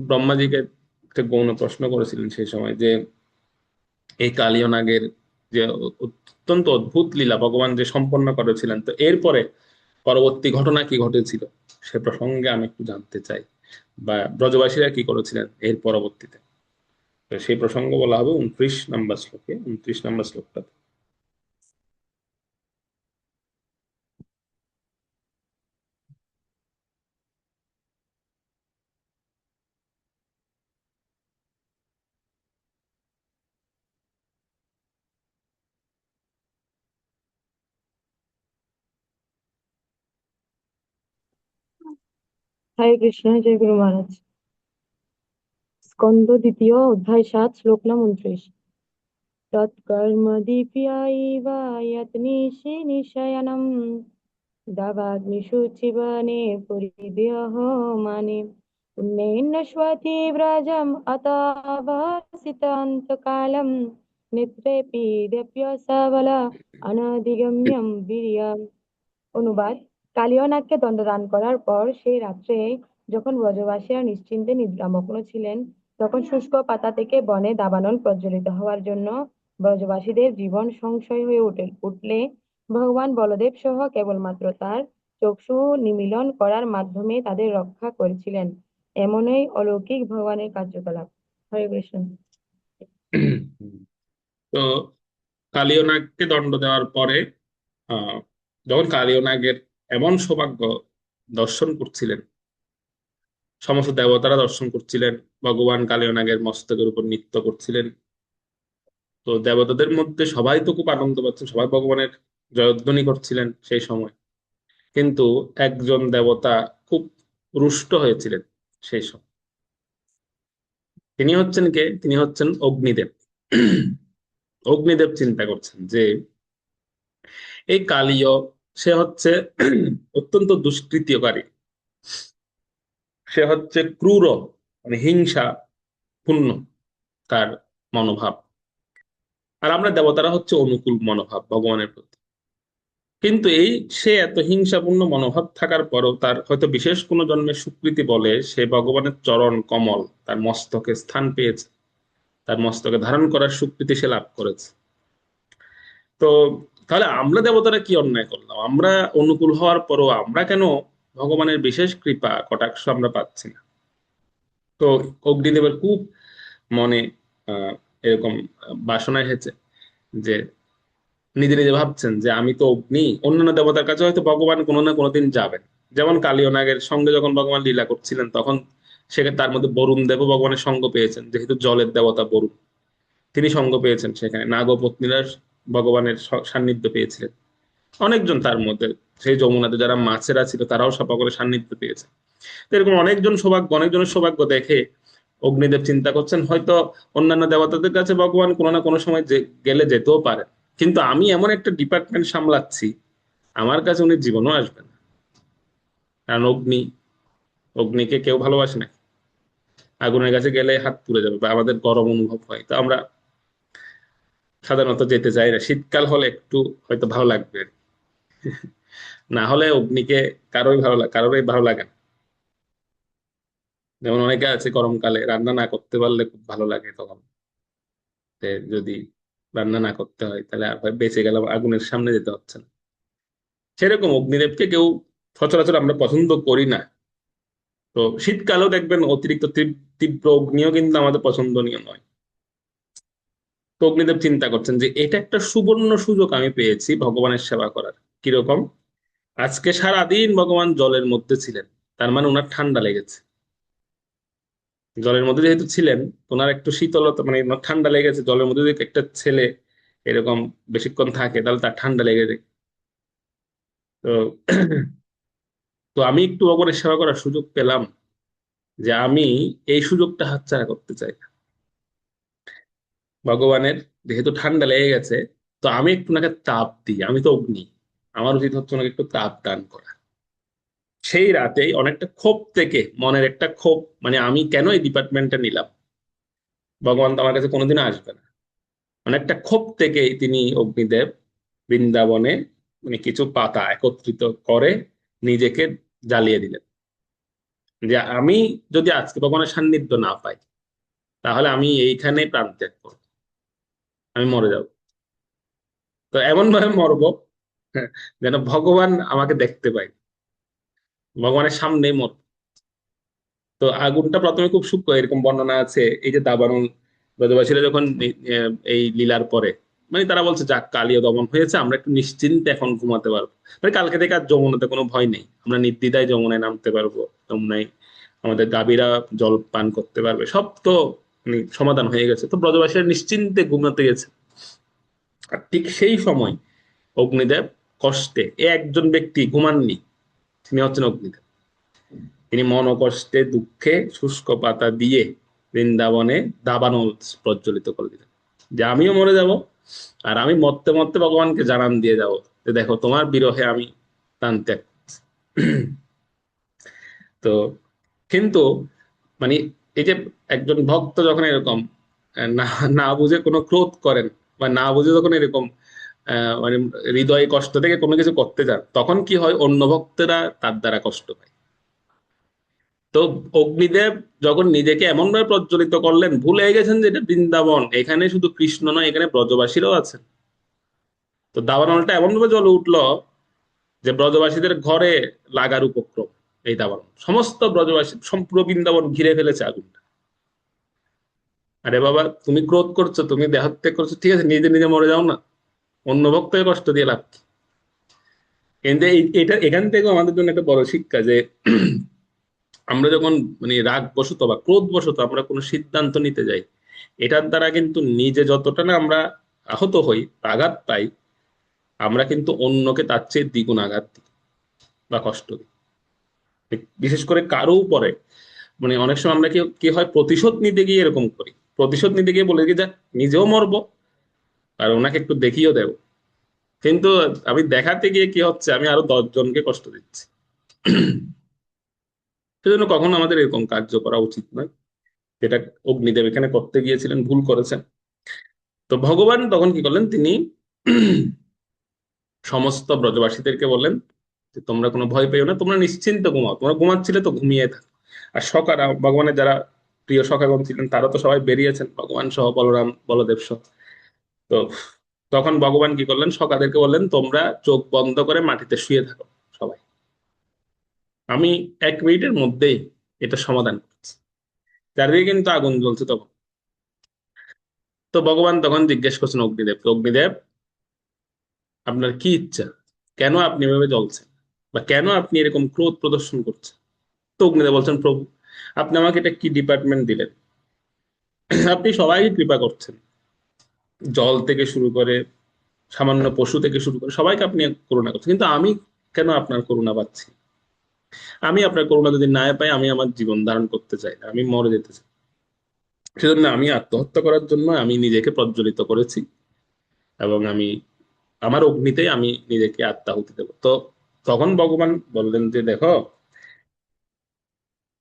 ব্রহ্মাজিকে একটা গৌণ প্রশ্ন করেছিলেন সেই সময় যে এই কালীয় নাগের যে অত্যন্ত অদ্ভুত লীলা ভগবান যে সম্পন্ন করেছিলেন, তো এরপরে পরবর্তী ঘটনা কি ঘটেছিল সে প্রসঙ্গে আমি একটু জানতে চাই, বা ব্রজবাসীরা কি করেছিলেন এর পরবর্তীতে। তো সেই প্রসঙ্গ বলা হবে 29 নম্বর শ্লোকে, 29 নম্বর শ্লোকটা। হরে কৃষ্ণ, জয় গুরু মহারাজ। স্কন্দ দ্বিতীয়, অধ্যায় 7, শ্লোক নাম 29। তৎকর্ম দীপ্যাইব যৎনিশি নিশয়নম দাবাগ্নিষু জীবনে পরিদেহ মানে পুণ্যেন স্বতি ব্রজম অতভাসিতান্তকালম নিত্রেপি দেপ্য সবল অনধিগম্যম বীর্যম। অনুবাদ: কালীয় নাগকে দণ্ডদান করার পর সেই রাত্রে যখন ব্রজবাসীরা নিশ্চিন্তে নিদ্রামগ্ন ছিলেন, তখন শুষ্ক পাতা থেকে বনে দাবানল প্রজ্বলিত হওয়ার জন্য ব্রজবাসীদের জীবন সংশয় হয়ে উঠলে ভগবান বলদেব সহ কেবলমাত্র তার চক্ষু নিমীলন করার মাধ্যমে তাদের রক্ষা করেছিলেন। এমনই অলৌকিক ভগবানের কার্যকলাপ। হরে কৃষ্ণ। তো কালীয় নাগকে দণ্ড দেওয়ার পরে আহ যখন কালীয় নাগের এমন সৌভাগ্য দর্শন করছিলেন, সমস্ত দেবতারা দর্শন করছিলেন, ভগবান কালীয় নাগের মস্তকের উপর নৃত্য করছিলেন। তো দেবতাদের মধ্যে সবাই তো খুব আনন্দ পাচ্ছেন, সবাই ভগবানের জয়ধ্বনি করছিলেন সেই সময়। কিন্তু একজন দেবতা খুব রুষ্ট হয়েছিলেন সেই সময়। তিনি হচ্ছেন কে? তিনি হচ্ছেন অগ্নিদেব। অগ্নিদেব চিন্তা করছেন যে এই কালীয়, সে হচ্ছে অত্যন্ত দুষ্কৃতিকারী, সে হচ্ছে ক্রূর, মানে হিংসা পূর্ণ তার মনোভাব। আর আমরা দেবতারা হচ্ছে অনুকূল মনোভাব ভগবানের প্রতি। কিন্তু এই সে এত হিংসাপূর্ণ মনোভাব থাকার পরও তার হয়তো বিশেষ কোনো জন্মের স্বীকৃতি বলে সে ভগবানের চরণ কমল তার মস্তকে স্থান পেয়েছে, তার মস্তকে ধারণ করার স্বীকৃতি সে লাভ করেছে। তো তাহলে আমরা দেবতারা কি অন্যায় করলাম? আমরা অনুকূল হওয়ার পরও আমরা কেন ভগবানের বিশেষ কৃপা কটাক্ষ আমরা পাচ্ছি না? তো অগ্নিদেবের খুব মনে এরকম বাসনা এসেছে যে নিজে নিজে ভাবছেন যে আমি তো অগ্নি, অন্যান্য দেবতার কাছে হয়তো ভগবান কোনো না কোনোদিন যাবেন। যেমন কালীয় নাগের সঙ্গে যখন ভগবান লীলা করছিলেন তখন সেখানে তার মধ্যে বরুণ দেবও ভগবানের সঙ্গ পেয়েছেন, যেহেতু জলের দেবতা বরুণ, তিনি সঙ্গ পেয়েছেন সেখানে। নাগপত্নীরা ভগবানের সান্নিধ্য পেয়েছিলেন, অনেকজন তার মধ্যে, সেই যমুনাতে যারা মাছেরা ছিল তারাও সব ভগবানের সান্নিধ্য পেয়েছে। তো এরকম অনেকজন সৌভাগ্য, অনেকজনের সৌভাগ্য দেখে অগ্নিদেব চিন্তা করছেন হয়তো অন্যান্য দেবতাদের কাছে ভগবান কোনো না কোনো সময় গেলে যেতেও পারে, কিন্তু আমি এমন একটা ডিপার্টমেন্ট সামলাচ্ছি, আমার কাছে উনি জীবনও আসবেন না। কারণ অগ্নি, অগ্নিকে কেউ ভালোবাসে না। আগুনের কাছে গেলে হাত পুড়ে যাবে বা আমাদের গরম অনুভব হয়, তো আমরা সাধারণত যেতে চাই না। শীতকাল হলে একটু হয়তো ভালো লাগবে, না হলে অগ্নিকে কারোরই ভালো লাগে না। যেমন অনেকে আছে গরমকালে রান্না না করতে পারলে খুব ভালো লাগে, তখন যদি রান্না না করতে হয় তাহলে আর হয় বেঁচে গেলাম, আগুনের সামনে যেতে হচ্ছে না। সেরকম অগ্নিদেবকে কেউ সচরাচর আমরা পছন্দ করি না। তো শীতকালেও দেখবেন অতিরিক্ত তীব্র অগ্নিও কিন্তু আমাদের পছন্দনীয় নয়। তো অগ্নিদেব চিন্তা করছেন যে এটা একটা সুবর্ণ সুযোগ আমি পেয়েছি ভগবানের সেবা করার। কিরকম? আজকে সারাদিন ভগবান জলের মধ্যে ছিলেন, তার মানে ওনার ঠান্ডা লেগেছে। জলের মধ্যে যেহেতু ছিলেন, ওনার একটু শীতলতা, মানে ওনার ঠান্ডা লেগেছে। জলের মধ্যে যদি একটা ছেলে এরকম বেশিক্ষণ থাকে তাহলে তার ঠান্ডা লেগে যায়। তো তো আমি একটু ভগবানের সেবা করার সুযোগ পেলাম, যে আমি এই সুযোগটা হাতছাড়া করতে চাই না। ভগবানের যেহেতু ঠান্ডা লেগে গেছে, তো আমি একটু ওনাকে তাপ দিই, আমি তো অগ্নি, আমার উচিত হচ্ছে ওনাকে একটু তাপ দান করা। সেই রাতেই অনেকটা ক্ষোভ থেকে, মনের একটা ক্ষোভ, মানে আমি কেন এই ডিপার্টমেন্টটা নিলাম, ভগবান তো আমার কাছে কোনোদিনও আসবে না, অনেকটা ক্ষোভ থেকেই তিনি অগ্নিদেব বৃন্দাবনে মানে কিছু পাতা একত্রিত করে নিজেকে জ্বালিয়ে দিলেন যে আমি যদি আজকে ভগবানের সান্নিধ্য না পাই তাহলে আমি এইখানে প্রাণ ত্যাগ করবো, আমি মরে যাব। তো এমন ভাবে মরবো যেন ভগবান আমাকে দেখতে পায়, ভগবানের সামনেই মরবো। তো আগুনটা প্রথমে খুব সূক্ষ্ম, এরকম বর্ণনা আছে এই যে দাবানল ব্রজবাসীরা যখন এই লীলার পরে মানে তারা বলছে যাক কালীয় দমন হয়েছে, আমরা একটু নিশ্চিন্তে এখন ঘুমাতে পারবো, মানে কালকে থেকে আর যমুনাতে কোনো ভয় নেই, আমরা নির্দ্বিধায় যমুনায় নামতে পারবো, যমুনায় আমাদের গাভীরা জল পান করতে পারবে, সব তো মানে সমাধান হয়ে গেছে। তো ব্রজবাসীরা নিশ্চিন্তে ঘুমাতে গেছে। আর ঠিক সেই সময় অগ্নিদেব কষ্টে, এ একজন ব্যক্তি ঘুমাননি, তিনি হচ্ছেন অগ্নিদেব। তিনি মনোকষ্টে দুঃখে শুষ্ক পাতা দিয়ে বৃন্দাবনে দাবানল প্রজ্বলিত করে দিলেন যে আমিও মরে যাব, আর আমি মরতে মরতে ভগবানকে জানান দিয়ে যাব যে দেখো তোমার বিরহে আমি প্রাণ ত্যাগ করছি। তো কিন্তু মানে এই যে একজন ভক্ত যখন এরকম না না বুঝে কোনো ক্রোধ করেন বা না বুঝে যখন এরকম মানে হৃদয়ে কষ্ট থেকে কোনো কিছু করতে যান, তখন কি হয়, অন্য ভক্তরা তার দ্বারা কষ্ট পায়। তো অগ্নিদেব যখন নিজেকে এমন ভাবে প্রজ্বলিত করলেন, ভুলে গেছেন যে এটা বৃন্দাবন, এখানে শুধু কৃষ্ণ নয়, এখানে ব্রজবাসীরাও আছেন। তো দাবানলটা এমন ভাবে জ্বলে উঠলো যে ব্রজবাসীদের ঘরে লাগার উপক্রম। এই দাবানল সমস্ত ব্রজবাসী সম্পূর্ণ বৃন্দাবন ঘিরে ফেলেছে আগুনটা। আরে বাবা, তুমি ক্রোধ করছো, তুমি দেহত্যাগ করছো, ঠিক আছে, নিজে নিজে মরে যাও না, অন্য ভক্তকে কষ্ট দিয়ে লাভ কি? কিন্তু এটা এখান থেকেও আমাদের জন্য একটা বড় শিক্ষা যে আমরা যখন মানে রাগ বশত বা ক্রোধ বশত আমরা কোনো সিদ্ধান্ত নিতে যাই, এটার দ্বারা কিন্তু নিজে যতটা না আমরা আহত হই, আঘাত পাই, আমরা কিন্তু অন্যকে তার চেয়ে দ্বিগুণ আঘাত দিই বা কষ্ট দিই। বিশেষ করে কারো উপরে মানে অনেক সময় আমরা কি কি হয়, প্রতিশোধ নিতে গিয়ে এরকম করি, প্রতিশোধ নিতে গিয়ে বলে কি যা নিজেও মরবো আর ওনাকে একটু দেখিয়েও দেবো, কিন্তু আমি দেখাতে গিয়ে কি হচ্ছে, আমি আরো 10 জনকে কষ্ট দিচ্ছি। সেজন্য কখনো আমাদের এরকম কার্য করা উচিত নয়, যেটা অগ্নিদেব এখানে করতে গিয়েছিলেন, ভুল করেছেন। তো ভগবান তখন কি করলেন, তিনি সমস্ত ব্রজবাসীদেরকে বললেন যে তোমরা কোনো ভয় পেও না, তোমরা নিশ্চিন্ত ঘুমাও, তোমরা ঘুমাচ্ছিলে তো ঘুমিয়ে থাকো। আর সখারা, ভগবানের যারা প্রিয় সখাগণ ছিলেন তারা তো সবাই বেরিয়েছেন, ভগবান সহ, বলরাম বলদেব সহ। তো তখন ভগবান কি করলেন, সখাদেরকে বললেন তোমরা চোখ বন্ধ করে মাটিতে শুয়ে থাকো সবাই, আমি 1 মিনিটের মধ্যেই এটা সমাধান করছি। চারিদিকে কিন্তু আগুন জ্বলছে তখন। তো ভগবান তখন জিজ্ঞেস করছেন অগ্নিদেবকে, অগ্নিদেব আপনার কি ইচ্ছা, কেন আপনি এভাবে জ্বলছেন, বা কেন আপনি এরকম ক্রোধ প্রদর্শন করছেন? তো অগ্নিদেব বলছেন, প্রভু আপনি আমাকে এটা কি ডিপার্টমেন্ট দিলেন? আপনি সবাই কৃপা করছেন, জল থেকে শুরু করে সামান্য পশু থেকে শুরু করে সবাইকে আপনি করুণা করছেন, কিন্তু আমি কেন আপনার করুণা পাচ্ছি? আমি আপনার করুণা যদি না পাই, আমি আমার জীবন ধারণ করতে চাই না, আমি মরে যেতে চাই। সেজন্য আমি আত্মহত্যা করার জন্য আমি নিজেকে প্রজ্বলিত করেছি, এবং আমি আমার অগ্নিতে আমি নিজেকে আত্মাহুতি দেবো। তো তখন ভগবান বললেন যে দেখো,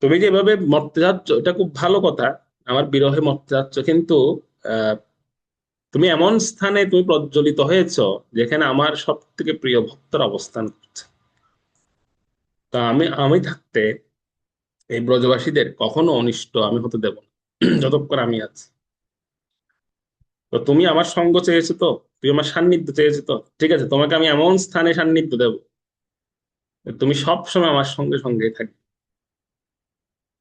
তুমি যেভাবে মরতে যাচ্ছ এটা খুব ভালো কথা, আমার বিরহে মরতে যাচ্ছ, কিন্তু আহ তুমি এমন স্থানে তুমি প্রজ্বলিত হয়েছ যেখানে আমার সব থেকে প্রিয় ভক্তরা অবস্থান করছে। তা আমি আমি থাকতে এই ব্রজবাসীদের কখনো অনিষ্ট আমি হতে দেব না, যতক্ষণ আমি আছি। তো তুমি আমার সঙ্গ চেয়েছো, তো তুমি আমার সান্নিধ্য চেয়েছো, তো ঠিক আছে, তোমাকে আমি এমন স্থানে সান্নিধ্য দেবো তুমি সব সময় আমার সঙ্গে সঙ্গে থাকবে।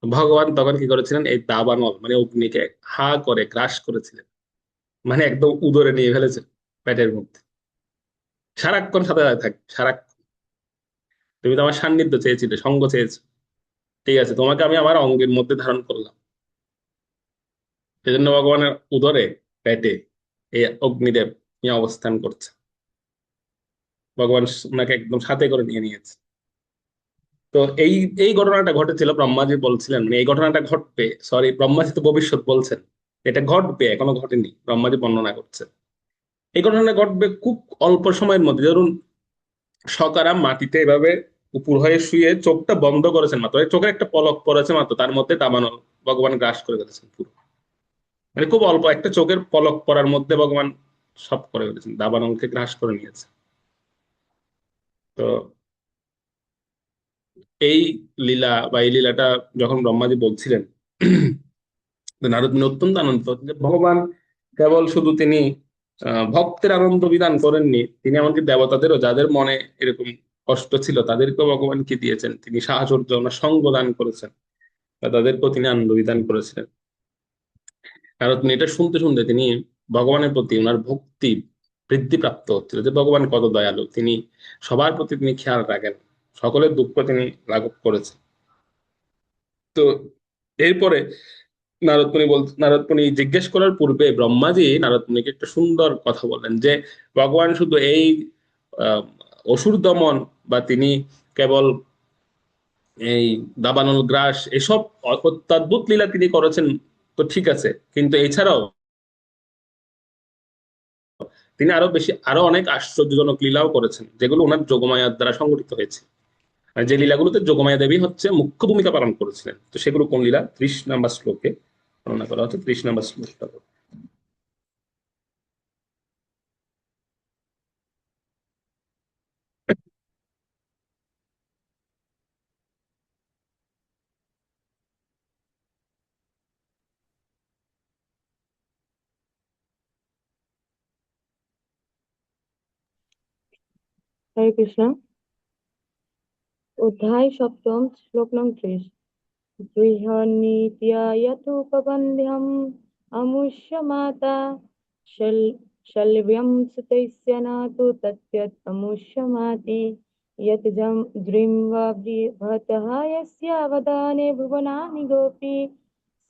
ভগবান তখন কি করেছিলেন, এই দাবানল মানে অগ্নিকে হা করে গ্রাস করেছিলেন, মানে একদম উদরে নিয়ে ফেলেছেন, পেটের মধ্যে। সারাক্ষণ সাথে সাথে থাকবে, সারাক্ষণ। তুমি তো আমার সান্নিধ্য চেয়েছিলে, সঙ্গ চেয়েছো, ঠিক আছে, তোমাকে আমি আমার অঙ্গের মধ্যে ধারণ করলাম। সেজন্য ভগবানের উদরে, পেটে এই অগ্নিদেব নিয়ে অবস্থান করছে। ভগবান ওনাকে একদম সাথে করে নিয়ে নিয়েছে। তো এই এই ঘটনাটা ঘটেছিল, ব্রহ্মাজি বলছিলেন মানে এই ঘটনাটা ঘটবে, সরি ব্রহ্মাজি তো ভবিষ্যৎ বলছেন, এটা ঘটবে, এখনো ঘটেনি, ব্রহ্মাজি বর্ণনা করছে। এই ঘটনাটা ঘটবে খুব অল্প সময়ের মধ্যে। ধরুন সকারাম মাটিতে এভাবে উপর হয়ে শুয়ে চোখটা বন্ধ করেছেন মাত্র, এই চোখের একটা পলক পড়েছে মাত্র, তার মধ্যে দাবানল ভগবান গ্রাস করে ফেলেছেন পুরো। মানে খুব অল্প একটা চোখের পলক পড়ার মধ্যে ভগবান সব করে ফেলেছেন, দাবানলকে গ্রাস করে নিয়েছে। তো এই লীলা বা এই লীলাটা যখন ব্রহ্মাজি বলছিলেন, তো নারদ মুনি অত্যন্ত আনন্দিত হতেন যে ভগবান কেবল শুধু তিনি ভক্তের আনন্দ বিধান করেননি, তিনি এমনকি দেবতাদেরও, যাদের মনে এরকম কষ্ট ছিল, তাদেরকেও ভগবান কি দিয়েছেন, তিনি সাহচর্য ওনার সঙ্গ দান করেছেন, বা তাদেরকেও তিনি আনন্দ বিধান করেছিলেন। নারদ মুনি এটা শুনতে শুনতে তিনি ভগবানের প্রতি ওনার ভক্তি বৃদ্ধি প্রাপ্ত হচ্ছিল, যে ভগবান কত দয়ালু, তিনি সবার প্রতি তিনি খেয়াল রাখেন, সকলের দুঃখ তিনি লাঘব করেছেন। তো এরপরে নারদ মুনি জিজ্ঞেস করার পূর্বে ব্রহ্মাজি নারদ মুনিকে একটা সুন্দর কথা বললেন, যে ভগবান শুধু এই আহ, অসুর দমন বা তিনি কেবল এই দাবানল গ্রাস এসব অত্যাদ্ভুত লীলা তিনি করেছেন, তো ঠিক আছে, কিন্তু এছাড়াও তিনি আরো অনেক আশ্চর্যজনক লীলাও করেছেন, যেগুলো ওনার যোগমায়ার দ্বারা সংগঠিত হয়েছে। আর যে লীলাগুলোতে যোগমায়া দেবী হচ্ছে মুখ্য ভূমিকা পালন করেছিলেন, তো সেগুলো কোন লীলা 30 নম্বর শ্লোকে বর্ণনা করা হচ্ছে। 30 নম্বর শ্লোকটা। হরে কৃষ্ণ। অধ্যায় সপ্তম, শ্লোক নং 30। গৃহনীত্যয়থোপবন্ধ্যম আমুষ্য মাতা শল্যম সুতস্য ন তু তত্যৎ আমুষ্যমাতি यत् द्रिम्वा भवतः यस्य अवदाने भुवनानि गोपी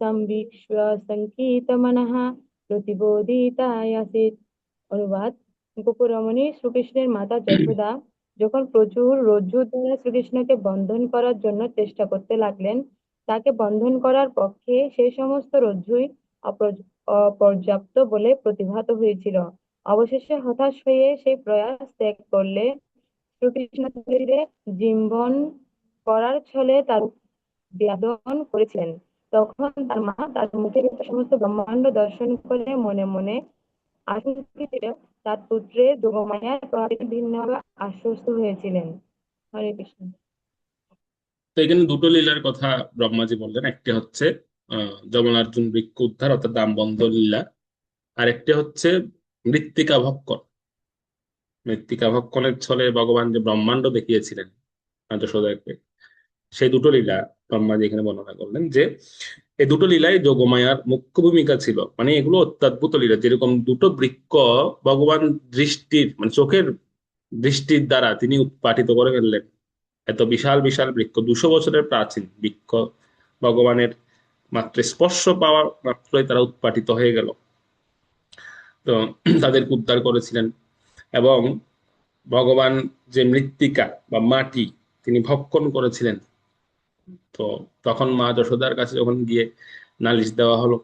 संवीक्ष्य संकीतमनः প্রতিবোধিতায়াসিত। অনুবাদ: গোপরমণি শ্রীকৃষ্ণের মাতা যশোদা যখন প্রচুর রজ্জুর দ্বারা শ্রীকৃষ্ণকে বন্ধন করার জন্য চেষ্টা করতে লাগলেন, তাকে বন্ধন করার পক্ষে সেই সমস্ত রজ্জুই অপর্যাপ্ত বলে প্রতিভাত হয়েছিল। অবশেষে হতাশ হয়ে সেই প্রয়াস ত্যাগ করলে শ্রীকৃষ্ণ ধীরে ধীরে জিম্বন করার ছলে তার বেদন করেছিলেন। তখন তার মা তার মুখে সমস্ত ব্রহ্মাণ্ড দর্শন করে মনে মনে আশঙ্কিত তার পুত্রের যোগমায়ার প্রভাবে ভিন্নভাবে আশ্বস্ত হয়েছিলেন। হরে কৃষ্ণ। তো এখানে দুটো লীলার কথা ব্রহ্মাজি বললেন। একটি হচ্ছে যমলার্জুন বৃক্ষ উদ্ধার অর্থাৎ দামবন্ধ লীলা, আর একটি হচ্ছে মৃত্তিকা ভক্ষণ। মৃত্তিকা ভক্ষণের ছলে ভগবান যে ব্রহ্মাণ্ড দেখিয়েছিলেন যশোদাকে, সেই দুটো লীলা ব্রহ্মাজি এখানে বর্ণনা করলেন, যে এই দুটো লীলাই যোগমায়ার মুখ্য ভূমিকা ছিল। মানে এগুলো অত্যদ্ভুত লীলা, যেরকম দুটো বৃক্ষ ভগবান দৃষ্টির মানে চোখের দৃষ্টির দ্বারা তিনি উৎপাটিত করে ফেললেন। এত বিশাল বিশাল বৃক্ষ, 200 বছরের প্রাচীন বৃক্ষ, ভগবানের মাত্র স্পর্শ পাওয়া মাত্রই তারা উৎপাটিত হয়ে গেল। তো তাদেরকে উদ্ধার করেছিলেন। এবং ভগবান যে মৃত্তিকা বা মাটি তিনি ভক্ষণ করেছিলেন, তো তখন মা যশোদার কাছে যখন গিয়ে নালিশ দেওয়া হলো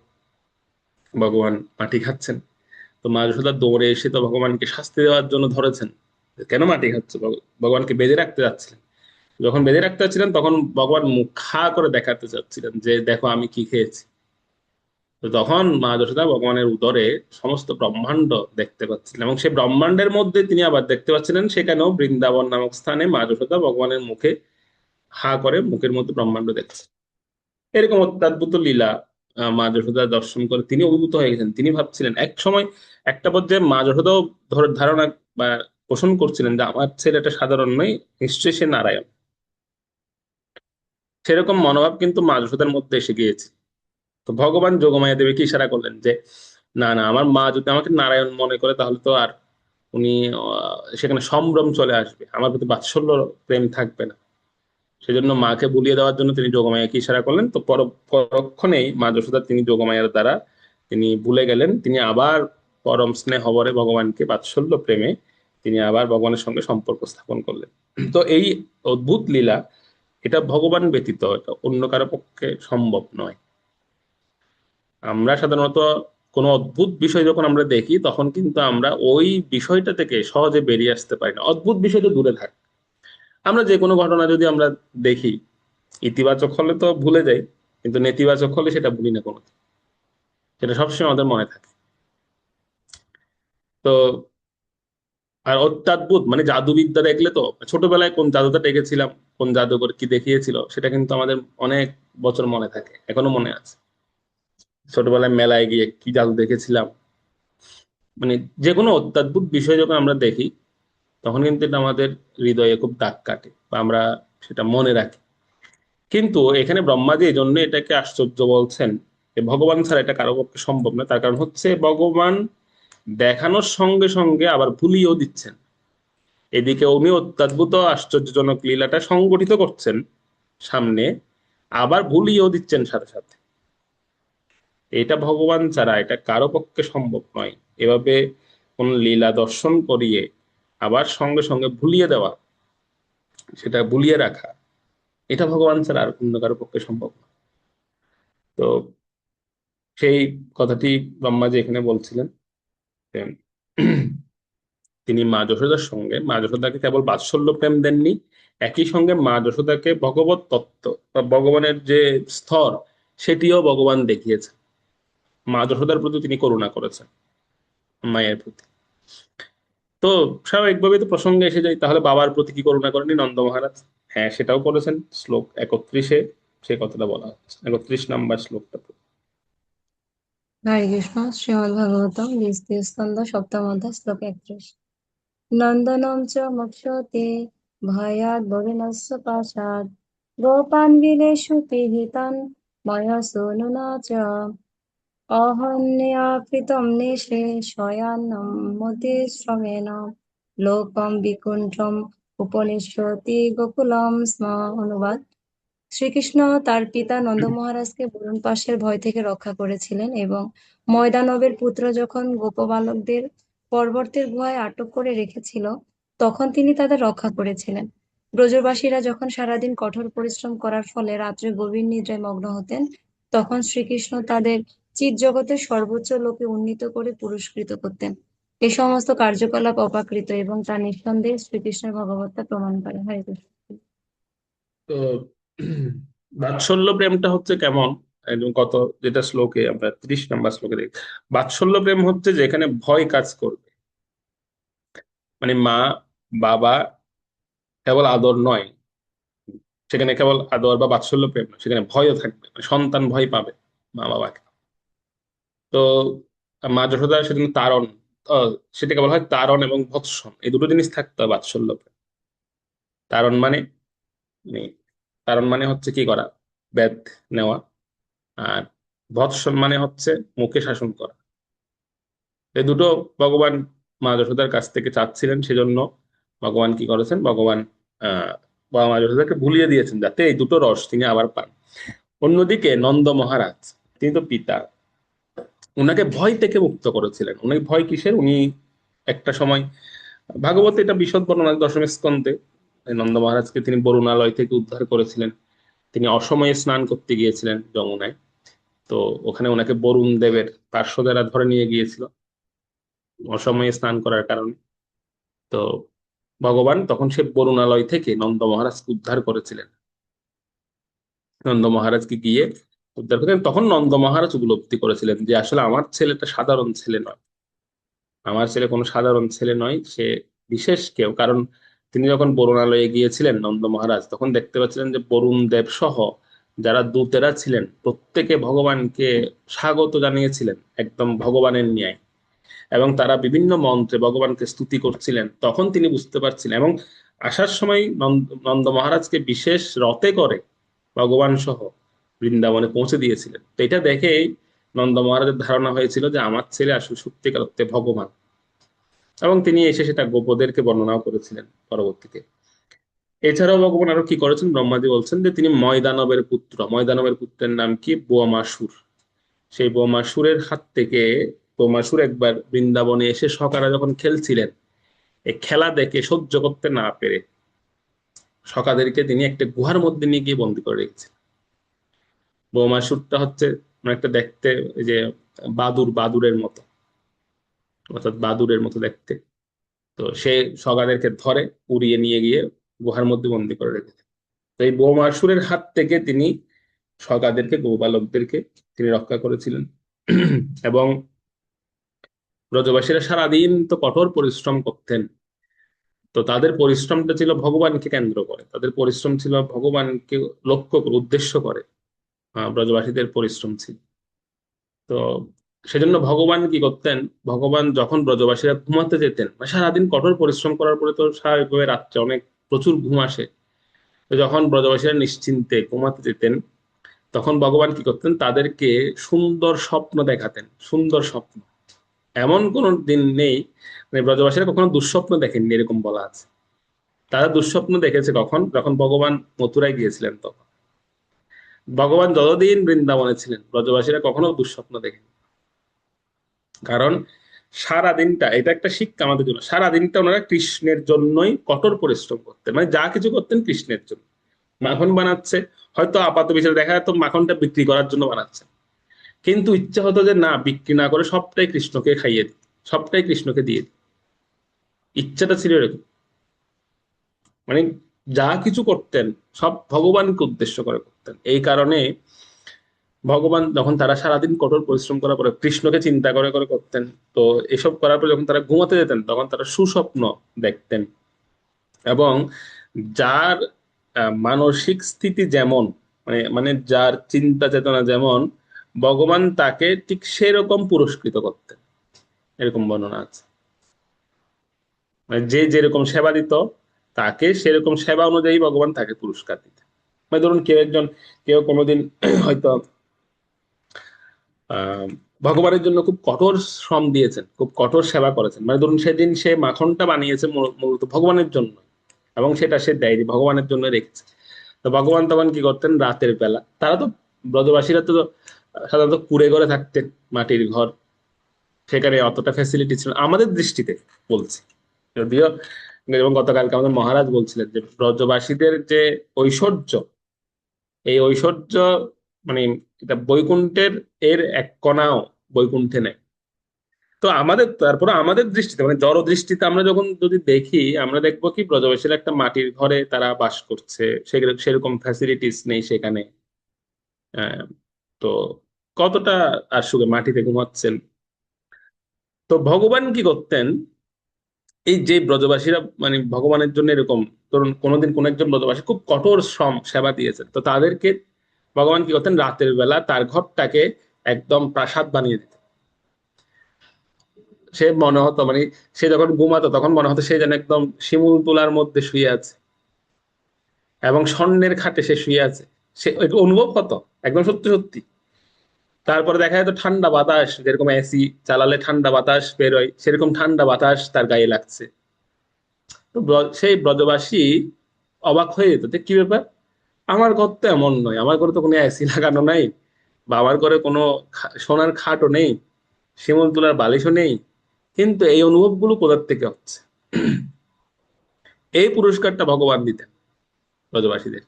ভগবান মাটি খাচ্ছেন, তো মা যশোদা দৌড়ে এসে তো ভগবানকে শাস্তি দেওয়ার জন্য ধরেছেন, কেন মাটি খাচ্ছে, ভগবানকে বেঁধে রাখতে যাচ্ছিলেন। যখন বেঁধে রাখতে চাচ্ছিলেন, তখন ভগবান মুখ খা করে দেখাতে চাচ্ছিলেন যে দেখো আমি কি খেয়েছি। তো তখন মা যশোদা ভগবানের উদরে সমস্ত ব্রহ্মাণ্ড দেখতে পাচ্ছিলেন, এবং সেই ব্রহ্মাণ্ডের মধ্যে তিনি আবার দেখতে পাচ্ছিলেন সেখানেও বৃন্দাবন নামক স্থানে মা যশোদা ভগবানের মুখে হা করে মুখের মধ্যে ব্রহ্মাণ্ড দেখছে। এরকম অত্যদ্ভুত লীলা মা যশোদা দর্শন করে তিনি অভিভূত হয়ে গেছেন। তিনি ভাবছিলেন এক সময়, একটা পর্যায়ে মা যশোদাও ধারণা বা পোষণ করছিলেন যে আমার ছেলেটা সাধারণ নয়, নিশ্চয়ই সে নারায়ণ। সেরকম মনোভাব কিন্তু মা যশোদার মধ্যে এসে গিয়েছে। তো ভগবান যোগমায়া দেবীকে ইশারা করলেন যে না না, আমার মা যদি আমাকে নারায়ণ মনে করে তাহলে তো আর উনি সেখানে সম্ভ্রম চলে আসবে, আমার প্রতি বাৎসল্য প্রেম থাকবে না। সেজন্য মাকে ভুলিয়ে দেওয়ার জন্য তিনি যোগমায়াকে ইশারা করলেন। তো পরক্ষণেই মা যশোদা তিনি যোগমায়ার দ্বারা তিনি ভুলে গেলেন। তিনি আবার পরম স্নেহ ভরে ভগবানকে বাৎসল্য প্রেমে তিনি আবার ভগবানের সঙ্গে সম্পর্ক স্থাপন করলেন। তো এই অদ্ভুত লীলা, এটা ভগবান ব্যতীত এটা অন্য কারো পক্ষে সম্ভব নয়। আমরা সাধারণত কোনো অদ্ভুত বিষয় যখন আমরা দেখি, তখন কিন্তু আমরা ওই বিষয়টা থেকে সহজে বেরিয়ে আসতে পারি না। অদ্ভুত বিষয় তো দূরে থাক, আমরা যে কোনো ঘটনা যদি আমরা দেখি, ইতিবাচক হলে তো ভুলে যাই, কিন্তু নেতিবাচক হলে সেটা ভুলি না কোনো, সেটা সবসময় আমাদের মনে থাকে। তো আর অত্যাদ্ভুত মানে জাদুবিদ্যা দেখলে তো, ছোটবেলায় কোন জাদুটা দেখেছিলাম, কোন জাদুকর কি দেখিয়েছিল সেটা কিন্তু আমাদের অনেক বছর মনে থাকে, এখনো মনে আছে। ছোটবেলায় মেলায় গিয়ে কি জাদু দেখেছিলাম, মানে যে কোনো অত্যাদ্ভুত বিষয় যখন আমরা দেখি তখন কিন্তু এটা আমাদের হৃদয়ে খুব দাগ কাটে বা আমরা সেটা মনে রাখি। কিন্তু এখানে ব্রহ্মাজি এই জন্য এটাকে আশ্চর্য বলছেন যে ভগবান ছাড়া এটা কারো পক্ষে সম্ভব না। তার কারণ হচ্ছে ভগবান দেখানোর সঙ্গে সঙ্গে আবার ভুলিয়েও দিচ্ছেন। এদিকে উনি অত্যাদ্ভুত আশ্চর্যজনক লীলাটা সংগঠিত করছেন সামনে, আবার ভুলিয়েও দিচ্ছেন সাথে সাথে। এটা ভগবান ছাড়া এটা কারো পক্ষে সম্ভব নয়। এভাবে কোন লীলা দর্শন করিয়ে আবার সঙ্গে সঙ্গে ভুলিয়ে দেওয়া, সেটা ভুলিয়ে রাখা, এটা ভগবান ছাড়া আর অন্য কারো পক্ষে সম্ভব না। তো সেই কথাটি ব্রহ্মাজি এখানে বলছিলেন যে, তিনি মা যশোদার সঙ্গে, মা যশোদাকে কেবল বাৎসল্য প্রেম দেননি, একই সঙ্গে মা যশোদাকে ভগবত তত্ত্ব বা ভগবানের যে স্তর সেটিও ভগবান দেখিয়েছেন। মা যশোদার প্রতি তিনি করুণা করেছেন, মায়ের প্রতি। তো স্বাভাবিকভাবেই তো প্রসঙ্গে এসে যায়, তাহলে বাবার প্রতি কি করুণা করেনি নন্দ মহারাজ? হ্যাঁ, সেটাও করেছেন। শ্লোক 31-এ সে কথাটা বলা হচ্ছে, 31 নম্বর শ্লোকটা। হরে কৃষ্ণ। শ্রীমদ্ ভাগবতম দ্বিতীয় স্কন্ধ সপ্তম অধ্যায় শ্লোক 31। নন্দনম চ মক্ষতে ভয়াদ বরিণস্য পাশাদ গোপান বিলেষু পিহিতান ময়া সোনুনা চ অহন্যাকৃতম নেশে শয়ানম মতে শ্রমেণ লোকম বিকুণ্ঠম উপনিষ্যতি গোকুলম স্ম। অনুবাদ: শ্রীকৃষ্ণ তার পিতা নন্দ মহারাজকে বরুণ পাশের ভয় থেকে রক্ষা করেছিলেন এবং ময়দানবের পুত্র যখন গোপবালকদের পর্বতের গুহায় আটক করে রেখেছিল তখন তিনি তাদের রক্ষা করেছিলেন। ব্রজবাসীরা যখন সারাদিন কঠোর পরিশ্রম করার ফলে রাত্রে গভীর নিদ্রায় মগ্ন হতেন তখন শ্রীকৃষ্ণ তাদের চিৎ জগতের সর্বোচ্চ লোকে উন্নীত করে পুরস্কৃত করতেন। এই সমস্ত কার্যকলাপ অপ্রাকৃত এবং তা নিঃসন্দেহে শ্রীকৃষ্ণের ভগবত্তা প্রমাণ করে। হরে কৃষ্ণ। তো বাৎসল্য প্রেমটা হচ্ছে কেমন, একদম কত, যেটা শ্লোকে আমরা 30 নম্বর শ্লোকে দেখি। বাৎসল্য প্রেম হচ্ছে যেখানে ভয় কাজ করবে, মানে মা বাবা কেবল আদর নয়, সেখানে কেবল আদর বা বাৎসল্য প্রেম নয়, সেখানে ভয়ও থাকবে, মানে সন্তান ভয় পাবে মা বাবাকে। তো মা যশোদা সেদিন তারণ, সেটা কেবল হয় তারণ এবং ভৎসন, এই দুটো জিনিস থাকতে হবে বাৎসল্য প্রেম। তারণ মানে, মানে তারণ মানে হচ্ছে কি করা, বেদ নেওয়া। আর ভৎসন মানে হচ্ছে মুখে শাসন করা। এই দুটো ভগবান মা যশোদার কাছ থেকে চাচ্ছিলেন, সেজন্য ভগবান কি করেছেন, ভগবান আহ বাবা মা যশোদাকে ভুলিয়ে দিয়েছেন যাতে এই দুটো রস তিনি আবার পান। অন্যদিকে নন্দ মহারাজ, তিনি তো পিতা, উনাকে ভয় থেকে মুক্ত করেছিলেন। উনি ভয় কিসের, উনি একটা সময় ভাগবতে এটা বিশদ বর্ণনা 10ম স্কন্ধে, নন্দ মহারাজকে তিনি বরুণালয় থেকে উদ্ধার করেছিলেন। তিনি অসময়ে স্নান করতে গিয়েছিলেন যমুনায়। তো ওখানে ওনাকে বরুণ দেবের পার্শ্বদেরা ধরে নিয়ে গিয়েছিল অসময়ে স্নান করার কারণে। তো ভগবান তখন সে বরুণালয় থেকে নন্দ মহারাজকে উদ্ধার করেছিলেন। নন্দ মহারাজকে গিয়ে উদ্ধার করেন, তখন নন্দ মহারাজ উপলব্ধি করেছিলেন যে আসলে আমার ছেলেটা সাধারণ ছেলে নয়, আমার ছেলে কোনো সাধারণ ছেলে নয়, সে বিশেষ কেউ। কারণ তিনি যখন বরুণালয়ে গিয়েছিলেন নন্দ মহারাজ, তখন দেখতে পাচ্ছিলেন যে বরুণ দেব সহ যারা দূতেরা ছিলেন প্রত্যেকে ভগবানকে স্বাগত জানিয়েছিলেন একদম ভগবানের ন্যায়, এবং তারা বিভিন্ন মন্ত্রে ভগবানকে স্তুতি করছিলেন। তখন তিনি বুঝতে পারছিলেন, এবং আসার সময় নন্দ মহারাজকে বিশেষ রথে করে ভগবান সহ বৃন্দাবনে পৌঁছে দিয়েছিলেন। তো এটা দেখেই নন্দ মহারাজের ধারণা হয়েছিল যে আমার ছেলে আসলে সত্যিকার অর্থে ভগবান, এবং তিনি এসে সেটা গোপদেরকে বর্ণনাও করেছিলেন পরবর্তীতে। এছাড়াও ভগবান আরো কি করেছেন, ব্রহ্মাজি বলছেন যে তিনি ময়দানবের পুত্র, ময়দানবের পুত্রের নাম কি, বোমাসুর। সেই বোমাসুরের হাত থেকে, বোমাসুর একবার বৃন্দাবনে এসে সকারা যখন খেলছিলেন, এই খেলা দেখে সহ্য করতে না পেরে সকাদেরকে তিনি একটা গুহার মধ্যে নিয়ে গিয়ে বন্দি করে রেখেছেন। বোমাসুরটা হচ্ছে মানে একটা দেখতে ওই যে বাদুরের মতো, অর্থাৎ বাদুরের মতো দেখতে। তো সে সগাদেরকে ধরে উড়িয়ে নিয়ে গিয়ে গুহার মধ্যে বন্দি করে রেখেছে। তো এই বোমাসুরের হাত থেকে তিনি সগাদেরকে, গোপালকদেরকে তিনি রক্ষা করেছিলেন। এবং ব্রজবাসীরা সারাদিন তো কঠোর পরিশ্রম করতেন, তো তাদের পরিশ্রমটা ছিল ভগবানকে কেন্দ্র করে, তাদের পরিশ্রম ছিল ভগবানকে লক্ষ্য করে, উদ্দেশ্য করে ব্রজবাসীদের পরিশ্রম ছিল। তো সেজন্য ভগবান কি করতেন, ভগবান যখন ব্রজবাসীরা ঘুমাতে যেতেন, মানে সারাদিন কঠোর পরিশ্রম করার পরে তো স্বাভাবিকভাবে রাত্রে অনেক প্রচুর ঘুম আসে। তো যখন ব্রজবাসীরা নিশ্চিন্তে ঘুমাতে যেতেন, তখন ভগবান কি করতেন, তাদেরকে সুন্দর স্বপ্ন দেখাতেন, সুন্দর স্বপ্ন। এমন কোনো দিন নেই মানে ব্রজবাসীরা কখনো দুঃস্বপ্ন দেখেননি, এরকম বলা আছে। তারা দুঃস্বপ্ন দেখেছে কখন, যখন ভগবান মথুরায় গিয়েছিলেন তখন। ভগবান যতদিন বৃন্দাবনে ছিলেন ব্রজবাসীরা কখনো দুঃস্বপ্ন দেখেনি। কারণ সারা দিনটা, এটা একটা শিক্ষা আমাদের জন্য, সারা দিনটা ওনারা কৃষ্ণের জন্যই কঠোর পরিশ্রম করতেন, মানে যা কিছু করতেন কৃষ্ণের জন্য। মাখন বানাচ্ছে, হয়তো আপাত বিষয়ে দেখা যেত মাখনটা বিক্রি করার জন্য বানাচ্ছে, কিন্তু ইচ্ছা হতো যে না, বিক্রি না করে সবটাই কৃষ্ণকে খাইয়ে দিই, সবটাই কৃষ্ণকে দিয়ে দিই। ইচ্ছাটা ছিল এরকম, মানে যা কিছু করতেন সব ভগবানকে উদ্দেশ্য করে করতেন। এই কারণে ভগবান যখন তারা সারাদিন কঠোর পরিশ্রম করার পরে কৃষ্ণকে চিন্তা করে করে করতেন, তো এসব করার পর যখন তারা ঘুমাতে যেতেন তখন তারা সুস্বপ্ন দেখতেন। এবং যার মানসিক স্থিতি যেমন, মানে মানে যার চিন্তা চেতনা যেমন, ভগবান তাকে ঠিক সেরকম পুরস্কৃত করতেন, এরকম বর্ণনা আছে। মানে যে যেরকম সেবা দিত, তাকে সেরকম সেবা অনুযায়ী ভগবান তাকে পুরস্কার দিতেন। মানে ধরুন কেউ একজন, কেউ কোনোদিন হয়তো আহ ভগবানের জন্য খুব কঠোর শ্রম দিয়েছেন, খুব কঠোর সেবা করেছেন, মানে ধরুন সেদিন সে মাখনটা বানিয়েছে মূলত ভগবানের জন্য, এবং সেটা সে দেয়নি, ভগবানের জন্য রেখেছে। তো ভগবান তখন কি করতেন, রাতের বেলা, তারা তো ব্রজবাসীরা তো সাধারণত কুঁড়ে ঘরে থাকতেন, মাটির ঘর, সেখানে অতটা ফ্যাসিলিটি ছিল না। আমাদের দৃষ্টিতে বলছি, যদিও এবং গতকালকে আমাদের মহারাজ বলছিলেন যে ব্রজবাসীদের যে ঐশ্বর্য, এই ঐশ্বর্য মানে এটা বৈকুণ্ঠের এর এক কণাও বৈকুণ্ঠে নেই। তো আমাদের, তারপরে আমাদের দৃষ্টিতে মানে জড় দৃষ্টিতে আমরা যখন যদি দেখি, আমরা দেখবো কি ব্রজবাসীরা একটা মাটির ঘরে তারা বাস করছে, সেরকম ফ্যাসিলিটিস নেই সেখানে। আহ, তো কতটা আর সুখে মাটিতে ঘুমাচ্ছেন। তো ভগবান কি করতেন, এই যে ব্রজবাসীরা মানে ভগবানের জন্য এরকম, ধরুন কোনোদিন কোন একজন ব্রজবাসী খুব কঠোর শ্রম সেবা দিয়েছেন, তো তাদেরকে ভগবান কি করতেন, রাতের বেলা তার ঘরটাকে একদম প্রাসাদ বানিয়ে দিতেন। সে মনে হতো মানে, সে যখন ঘুমাতো তখন মনে হতো সে যেন একদম শিমুল তুলার মধ্যে শুয়ে আছে, এবং স্বর্ণের খাটে সে শুয়ে আছে। সে একটু অনুভব হতো, একদম সত্যি সত্যি। তারপরে দেখা যেত ঠান্ডা বাতাস, যেরকম এসি চালালে ঠান্ডা বাতাস বেরোয়, সেরকম ঠান্ডা বাতাস তার গায়ে লাগছে। তো সেই ব্রজবাসী অবাক হয়ে যেত যে কি ব্যাপার, আমার ঘর তো এমন নয়, আমার ঘরে তো কোনো এসি লাগানো নাই, বা আমার ঘরে কোনো সোনার খাটও নেই, শিমুল তুলার বালিশও নেই, কিন্তু এই অনুভবগুলো কোথার থেকে হচ্ছে। এই পুরস্কারটা ভগবান দিতেন ব্রজবাসীদের।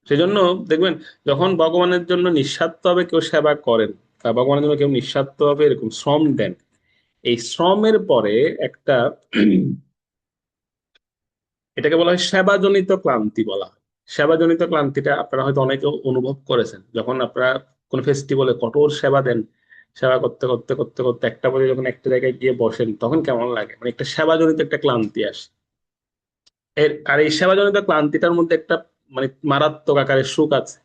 সেজন্য দেখবেন, যখন ভগবানের জন্য নিঃস্বার্থভাবে কেউ সেবা করেন, বা ভগবানের জন্য কেউ নিঃস্বার্থভাবে এরকম শ্রম দেন, এই শ্রমের পরে একটা এটাকে বলা হয় সেবাজনিত ক্লান্তি বলা হয়। সেবাজনিত ক্লান্তিটা আপনারা হয়তো অনেকে অনুভব করেছেন, যখন আপনারা কোন ফেস্টিভ্যালে কঠোর সেবা দেন, সেবা করতে করতে করতে করতে একটা পর্যায়ে যখন একটা জায়গায় গিয়ে বসেন তখন কেমন লাগে, মানে একটা সেবাজনিত একটা ক্লান্তি আসে। আর এই সেবাজনিত ক্লান্তিটার মধ্যে একটা মানে মারাত্মক আকারের সুখ আছে।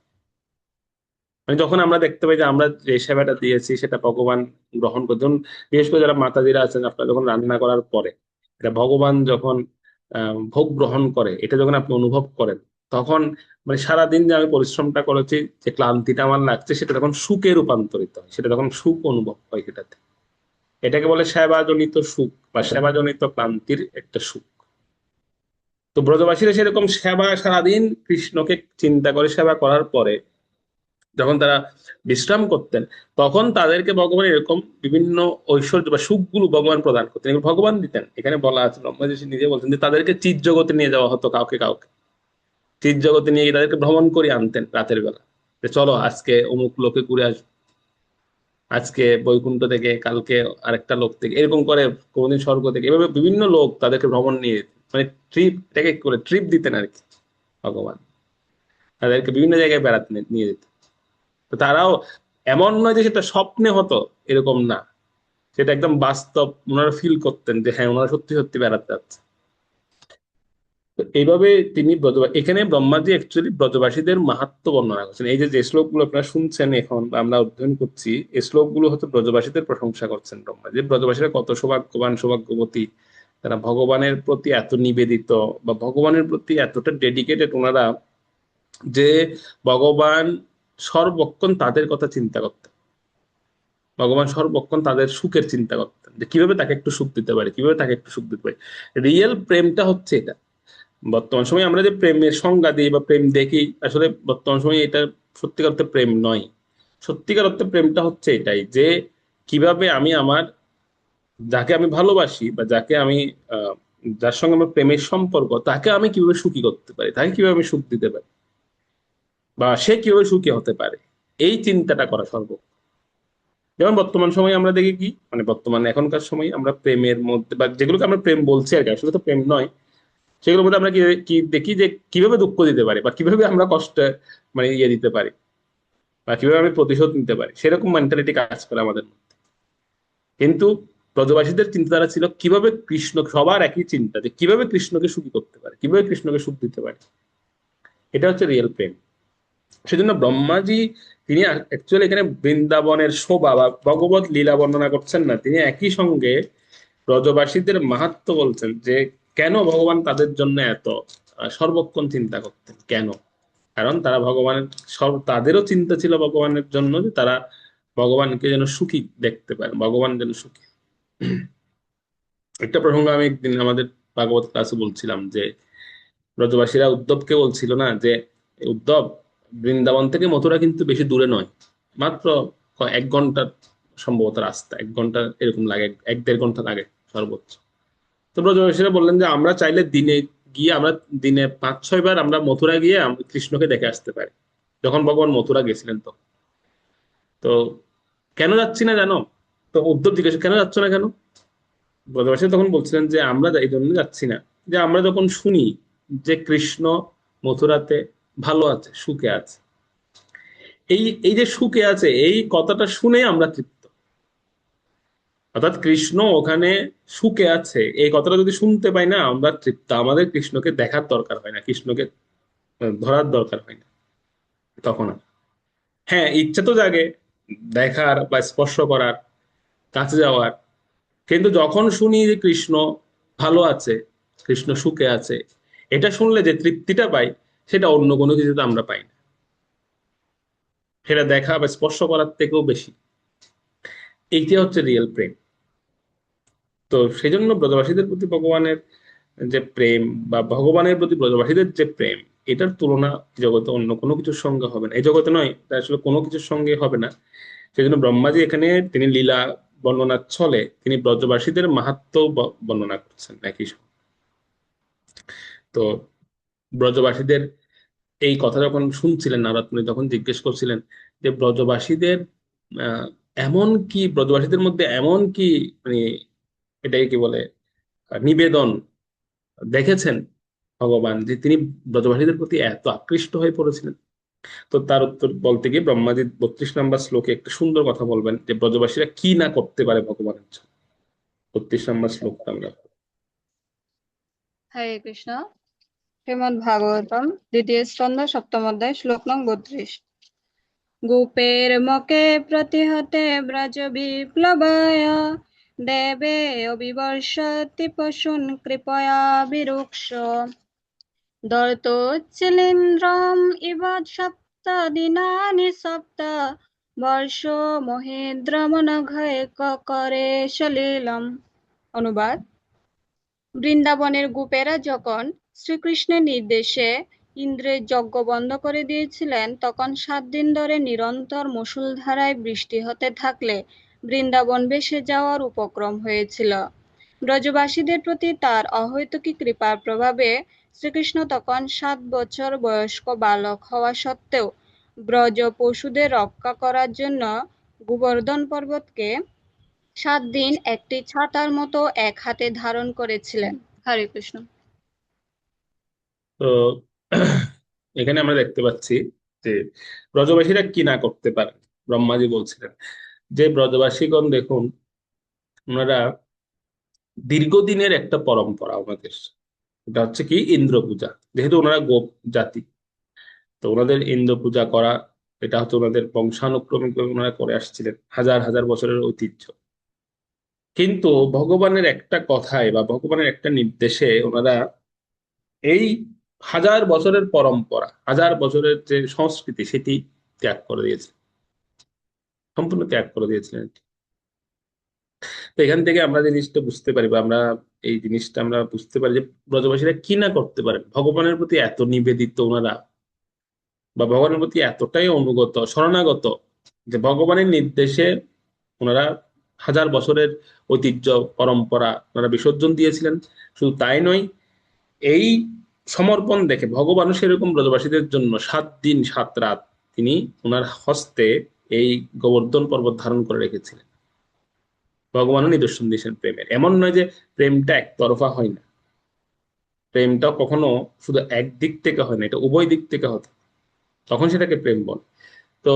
মানে যখন আমরা দেখতে পাই যে আমরা যে সেবাটা দিয়েছি সেটা ভগবান গ্রহণ করে, যখন বিশেষ করে যারা মাতাজিরা আছেন, আপনারা যখন রান্না করার পরে এটা ভগবান যখন ভোগ গ্রহণ করে, এটা যখন আপনি অনুভব করেন, তখন মানে সারাদিন যে আমি পরিশ্রমটা করেছি, যে ক্লান্তিটা আমার লাগছে, সেটা তখন সুখে রূপান্তরিত হয়, সেটা তখন সুখ অনুভব হয় সেটাতে। এটাকে বলে সেবাজনিত সুখ বা সেবাজনিত ক্লান্তির একটা সুখ। তো ব্রজবাসীরা সেরকম সেবা সারাদিন কৃষ্ণকে চিন্তা করে সেবা করার পরে যখন তারা বিশ্রাম করতেন, তখন তাদেরকে ভগবান এরকম বিভিন্ন ঐশ্বর্য বা সুখগুলো ভগবান প্রদান করতেন, এগুলো ভগবান দিতেন। এখানে বলা আছে, ব্রহ্মাজি নিজে বলছেন যে তাদেরকে চিৎ জগতে নিয়ে যাওয়া হতো, কাউকে কাউকে চিৎ জগতে নিয়ে গিয়ে তাদেরকে ভ্রমণ করে আনতেন রাতের বেলা, যে চলো আজকে অমুক লোকে ঘুরে আসবো, আজকে বৈকুণ্ঠ থেকে, কালকে আরেকটা লোক থেকে, এরকম করে কোনদিন স্বর্গ থেকে, এভাবে বিভিন্ন লোক তাদেরকে ভ্রমণ নিয়ে যেতেন। মানে ট্রিপ, এটাকে করে ট্রিপ দিতেন আর কি ভগবান, তাদেরকে বিভিন্ন জায়গায় বেড়াতে নিয়ে যেতেন। তো তারাও এমন নয় যে সেটা স্বপ্নে হতো, এরকম না, সেটা একদম বাস্তব ওনারা ফিল করতেন যে হ্যাঁ ওনারা সত্যি সত্যি বেড়াতে যাচ্ছে। তো এইভাবে তিনি এখানে ব্রহ্মাজি অ্যাকচুয়ালি ব্রজবাসীদের মাহাত্ম্য বর্ণনা করছেন। এই যে যে শ্লোকগুলো আপনারা শুনছেন এখন বা আমরা অধ্যয়ন করছি, এই শ্লোকগুলো হচ্ছে ব্রজবাসীদের প্রশংসা করছেন ব্রহ্মাজি। ব্রজবাসীরা কত সৌভাগ্যবান সৌভাগ্যবতী, তারা ভগবানের প্রতি এত নিবেদিত বা ভগবানের প্রতি এতটা ডেডিকেটেড ওনারা, যে ভগবান সর্বক্ষণ তাদের কথা চিন্তা করতেন। ভগবান সর্বক্ষণ তাদের সুখের চিন্তা করতেন, যে কিভাবে তাকে একটু সুখ দিতে পারে, কিভাবে তাকে একটু সুখ দিতে পারে। রিয়েল প্রেমটা হচ্ছে এটা। বর্তমান সময়ে আমরা যে প্রেমের সংজ্ঞা দিই বা প্রেম দেখি, আসলে বর্তমান সময়ে এটা সত্যিকার অর্থে প্রেম নয়। সত্যিকার অর্থে প্রেমটা হচ্ছে এটাই, যে কিভাবে আমি আমার যাকে আমি ভালোবাসি বা যাকে আমি আহ, যার সঙ্গে আমার প্রেমের সম্পর্ক, তাকে আমি কিভাবে সুখী করতে পারি, তাকে কিভাবে আমি সুখ দিতে পারি, বা সে কিভাবে সুখী হতে পারে, এই চিন্তাটা করা সর্ব। যেমন বর্তমান সময়ে আমরা দেখি কি, মানে বর্তমান এখনকার সময় আমরা প্রেমের মধ্যে বা যেগুলোকে আমরা প্রেম বলছি আর কি, আসলে তো প্রেম নয়, সেগুলোর মধ্যে আমরা কি কি দেখি যে কিভাবে দুঃখ দিতে পারি বা কিভাবে আমরা কষ্ট মানে ইয়ে দিতে পারি বা কিভাবে আমি প্রতিশোধ নিতে পারি, সেরকম মেন্টালিটি কাজ করে আমাদের মধ্যে। কিন্তু ব্রজবাসীদের চিন্তাধারা ছিল কিভাবে কৃষ্ণ, সবার একই চিন্তা যে কিভাবে কৃষ্ণকে সুখী করতে পারে, কিভাবে কৃষ্ণকে সুখ দিতে পারে। এটা হচ্ছে রিয়েল প্রেম। সেজন্য ব্রহ্মাজি তিনি অ্যাকচুয়ালি এখানে বৃন্দাবনের শোভা বা ভগবত লীলা বর্ণনা করছেন না, তিনি একই সঙ্গে ব্রজবাসীদের মাহাত্ম্য বলছেন, যে কেন ভগবান তাদের জন্য এত সর্বক্ষণ চিন্তা করতেন কেন। কারণ তারা ভগবানের তাদেরও চিন্তা ছিল ভগবানের জন্য, যে তারা ভগবানকে যেন সুখী দেখতে পারে, ভগবান যেন সুখী। একটা প্রসঙ্গ আমি একদিন আমাদের ভাগবত ক্লাসে বলছিলাম, যে ব্রজবাসীরা উদ্ধবকে বলছিল না যে উদ্ধব, বৃন্দাবন থেকে মথুরা কিন্তু বেশি দূরে নয়, মাত্র 1 ঘন্টার সম্ভবত রাস্তা, 1 ঘন্টা এরকম লাগে, 1-1.5 ঘন্টা লাগে সর্বোচ্চ। তো ব্রজবাসীরা বললেন যে আমরা চাইলে দিনে গিয়ে, আমরা দিনে 5-6 বার আমরা মথুরা গিয়ে আমরা কৃষ্ণকে দেখে আসতে পারি। যখন ভগবান মথুরা গেছিলেন তো, তো কেন যাচ্ছি না জানো? তো উদ্ধব জিজ্ঞেস কেন যাচ্ছ না কেন, ব্রজবাসী তখন বলছিলেন যে আমরা এই জন্য যাচ্ছি না, যে আমরা যখন শুনি যে কৃষ্ণ মথুরাতে ভালো আছে, সুখে আছে, এই এই যে সুখে আছে এই কথাটা শুনে আমরা তৃপ্ত। অর্থাৎ কৃষ্ণ ওখানে সুখে আছে এই কথাটা যদি শুনতে পাই না, আমরা তৃপ্ত। আমাদের কৃষ্ণকে দেখার দরকার হয় না, কৃষ্ণকে ধরার দরকার হয় না তখন আর। হ্যাঁ, ইচ্ছা তো জাগে দেখার বা স্পর্শ করার, কাছে যাওয়ার। কিন্তু যখন শুনি যে কৃষ্ণ ভালো আছে, কৃষ্ণ সুখে আছে, এটা শুনলে যে তৃপ্তিটা পাই, সেটা অন্য কোনো কিছুতে আমরা পাই না। সেটা দেখা বা স্পর্শ করার থেকেও বেশি। এইটা হচ্ছে রিয়েল প্রেম। তো সেই জন্য ব্রজবাসীদের প্রতি ভগবানের যে প্রেম বা ভগবানের প্রতি ব্রজবাসীদের যে প্রেম, এটার তুলনা জগতে অন্য কোনো কিছুর সঙ্গে হবে না। এই জগতে নয়, তা আসলে কোনো কিছুর সঙ্গে হবে না। সেই জন্য ব্রহ্মাজি এখানে তিনি লীলা বর্ণনার ছলে তিনি ব্রজবাসীদের মাহাত্ম্য বর্ণনা করছেন একই সঙ্গে। তো ব্রজবাসীদের এই কথা যখন শুনছিলেন নারদ মুনি, তখন জিজ্ঞেস করছিলেন যে ব্রজবাসীদের আহ এমন কি, ব্রজবাসীদের মধ্যে এমন কি মানে এটাকে কি বলে নিবেদন দেখেছেন ভগবান, যে তিনি ব্রজবাসীদের প্রতি এত আকৃষ্ট হয়ে পড়েছিলেন। তো তার উত্তর বলতে গিয়ে ব্রহ্মাজি 32 নম্বর শ্লোকে একটা সুন্দর কথা বলবেন, যে ব্রজবাসীরা কি না করতে পারে ভগবানের জন্য। 32 নম্বর শ্লোকটা আমরা। হরে কৃষ্ণ। শ্রীমদ্ ভাগবতম দ্বিতীয় স্কন্ধ সপ্তম অধ্যায় শ্লোক নং 32। গোপের মকে প্রতিহতে ব্রজ বিপ্লবায় দেবে অবিবর্ষতি পশুন কৃপয়া বিরুক্ষ দর্তোচ্চিলীন্দ্রম ইব সপ্ত দিনানি সপ্ত বর্ষ মহেন্দ্রমনঘয়ে করে সলিলম। অনুবাদ: বৃন্দাবনের গোপেরা যখন শ্রীকৃষ্ণের নির্দেশে ইন্দ্রের যজ্ঞ বন্ধ করে দিয়েছিলেন, তখন 7 দিন ধরে নিরন্তর মুষলধারায় বৃষ্টি হতে থাকলে বৃন্দাবন ভেসে যাওয়ার উপক্রম হয়েছিল। ব্রজবাসীদের প্রতি তার অহৈতুকী কৃপার প্রভাবে শ্রীকৃষ্ণ তখন 7 বছর বয়স্ক বালক হওয়া সত্ত্বেও ব্রজ পশুদের রক্ষা করার জন্য গোবর্ধন পর্বতকে 7 দিন একটি ছাতার মতো এক হাতে ধারণ করেছিলেন। হরে কৃষ্ণ। তো এখানে আমরা দেখতে পাচ্ছি যে ব্রজবাসীরা কি না করতে পারে। ব্রহ্মাজি বলছিলেন যে ব্রজবাসীগণ দেখুন, ওনারা দীর্ঘদিনের একটা পরম্পরা ওনাদের, এটা হচ্ছে কি ইন্দ্র পূজা। যেহেতু ওনারা গোপ জাতি, তো ওনাদের ইন্দ্র পূজা করা, এটা হচ্ছে ওনাদের বংশানুক্রমিক ওনারা করে আসছিলেন, হাজার হাজার বছরের ঐতিহ্য। কিন্তু ভগবানের একটা কথায় বা ভগবানের একটা নির্দেশে ওনারা এই হাজার বছরের পরম্পরা, হাজার বছরের যে সংস্কৃতি, সেটি ত্যাগ করে দিয়েছে, সম্পূর্ণ ত্যাগ করে দিয়েছিলেন। তো এখান থেকে আমরা জিনিসটা বুঝতে পারি, বা আমরা এই জিনিসটা আমরা বুঝতে পারি যে ব্রজবাসীরা কি না করতে পারেন, ভগবানের প্রতি এত নিবেদিত ওনারা, বা ভগবানের প্রতি এতটাই অনুগত শরণাগত, যে ভগবানের নির্দেশে ওনারা হাজার বছরের ঐতিহ্য পরম্পরা ওনারা বিসর্জন দিয়েছিলেন। শুধু তাই নয়, এই সমর্পণ দেখে ভগবানও সেরকম ব্রজবাসীদের জন্য 7 দিন 7 রাত তিনি ওনার হস্তে এই গোবর্ধন পর্বত ধারণ করে রেখেছিলেন। ভগবানও নিদর্শন দিয়েছেন প্রেমের। এমন নয় যে প্রেমটা একতরফা হয় না, প্রেমটা কখনো শুধু একদিক থেকে হয় না, এটা উভয় দিক থেকে হতো, তখন সেটাকে প্রেম বল। তো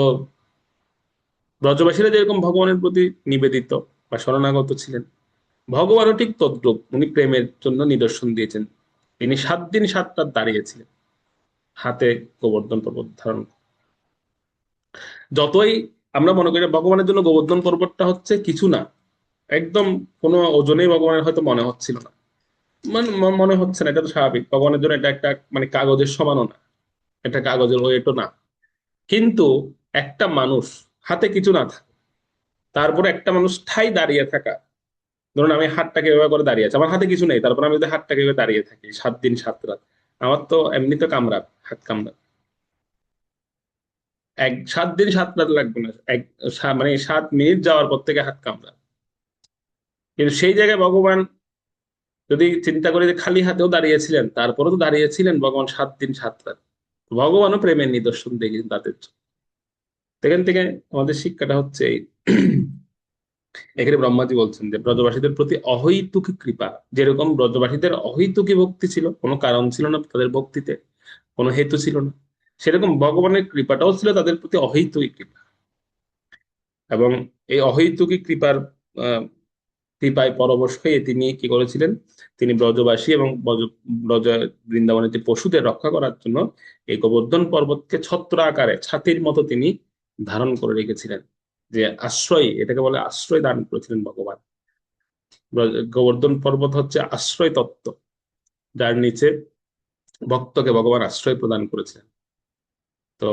ব্রজবাসীরা যেরকম ভগবানের প্রতি নিবেদিত বা শরণাগত ছিলেন, ভগবানও ঠিক তদ্রূপ উনি প্রেমের জন্য নিদর্শন দিয়েছেন। তিনি 7 দিন 7 রাত দাঁড়িয়েছিলেন হাতে গোবর্ধন পর্বত ধারণ করে। যতই আমরা মনে করি ভগবানের জন্য গোবর্ধন পর্বতটা হচ্ছে কিছু না, একদম কোনো ওজনেই ভগবানের হয়তো মনে হচ্ছিল না, মনে হচ্ছে না, এটা তো স্বাভাবিক, ভগবানের জন্য এটা একটা মানে কাগজের সমানও না, এটা কাগজের ওয়েটও না। কিন্তু একটা মানুষ হাতে কিছু না থাকে, তারপরে একটা মানুষ ঠাই দাঁড়িয়ে থাকা, ধরুন আমি হাতটাকে এভাবে করে দাঁড়িয়ে আছি, আমার হাতে কিছু নেই, তারপর আমি যদি হাতটাকে এভাবে দাঁড়িয়ে থাকি 7 দিন 7 রাত, আমার তো এমনি তো কামড়াবে, হাত কামড়াবে। 7 দিন 7 রাত লাগবে না, মানে 7 মিনিট যাওয়ার পর থেকে হাত কামড়াবে। কিন্তু সেই জায়গায় ভগবান, যদি চিন্তা করি যে খালি হাতেও দাঁড়িয়েছিলেন, তারপরেও তো দাঁড়িয়েছিলেন ভগবান 7 দিন 7 রাত। ভগবানও প্রেমের নিদর্শন দেখেছেন তাদের জন্য। এখান থেকে আমাদের শিক্ষাটা হচ্ছে এই, এখানে ব্রহ্মাজি বলছেন যে ব্রজবাসীদের প্রতি অহৈতুকী কৃপা, যেরকম ব্রজবাসীদের অহৈতুকী ভক্তি ছিল, কোনো কারণ ছিল না তাদের ভক্তিতে, কোনো হেতু ছিল না, সেরকম ভগবানের কৃপাটাও ছিল তাদের প্রতি অহৈতুকী কৃপা। এবং এই অহৈতুকী কৃপার আহ কৃপায় পরবশ হয়ে তিনি কি করেছিলেন, তিনি ব্রজবাসী এবং ব্রজ বৃন্দাবনের যে পশুদের রক্ষা করার জন্য এই গোবর্ধন পর্বতকে ছত্র আকারে ছাতির মতো তিনি ধারণ করে রেখেছিলেন, যে আশ্রয়, এটাকে বলে আশ্রয় দান করেছিলেন ভগবান। গোবর্ধন পর্বত হচ্ছে আশ্রয় তত্ত্ব, যার নিচে ভক্তকে ভগবান আশ্রয় প্রদান করেছিলেন। তো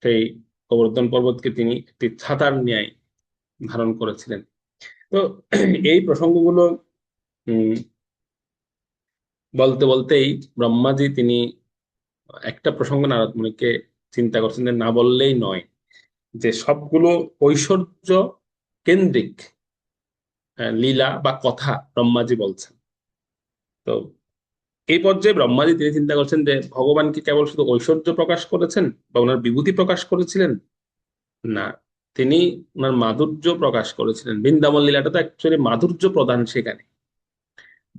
সেই গোবর্ধন পর্বতকে তিনি একটি ছাতার ন্যায় ধারণ করেছিলেন। তো এই প্রসঙ্গগুলো উম বলতে বলতেই ব্রহ্মাজি তিনি একটা প্রসঙ্গ নারদ মুনিকে চিন্তা করছেন যে না বললেই নয়, যে সবগুলো ঐশ্বর্য কেন্দ্রিক লীলা বা কথা ব্রহ্মাজি বলছেন। তো এই পর্যায়ে ব্রহ্মাজি তিনি চিন্তা করছেন যে ভগবান কি কেবল শুধু ঐশ্বর্য প্রকাশ করেছেন বা ওনার বিভূতি প্রকাশ করেছিলেন, না, তিনি ওনার মাধুর্য প্রকাশ করেছিলেন। বৃন্দাবন লীলাটা তো অ্যাকচুয়ালি মাধুর্য প্রধান। সেখানে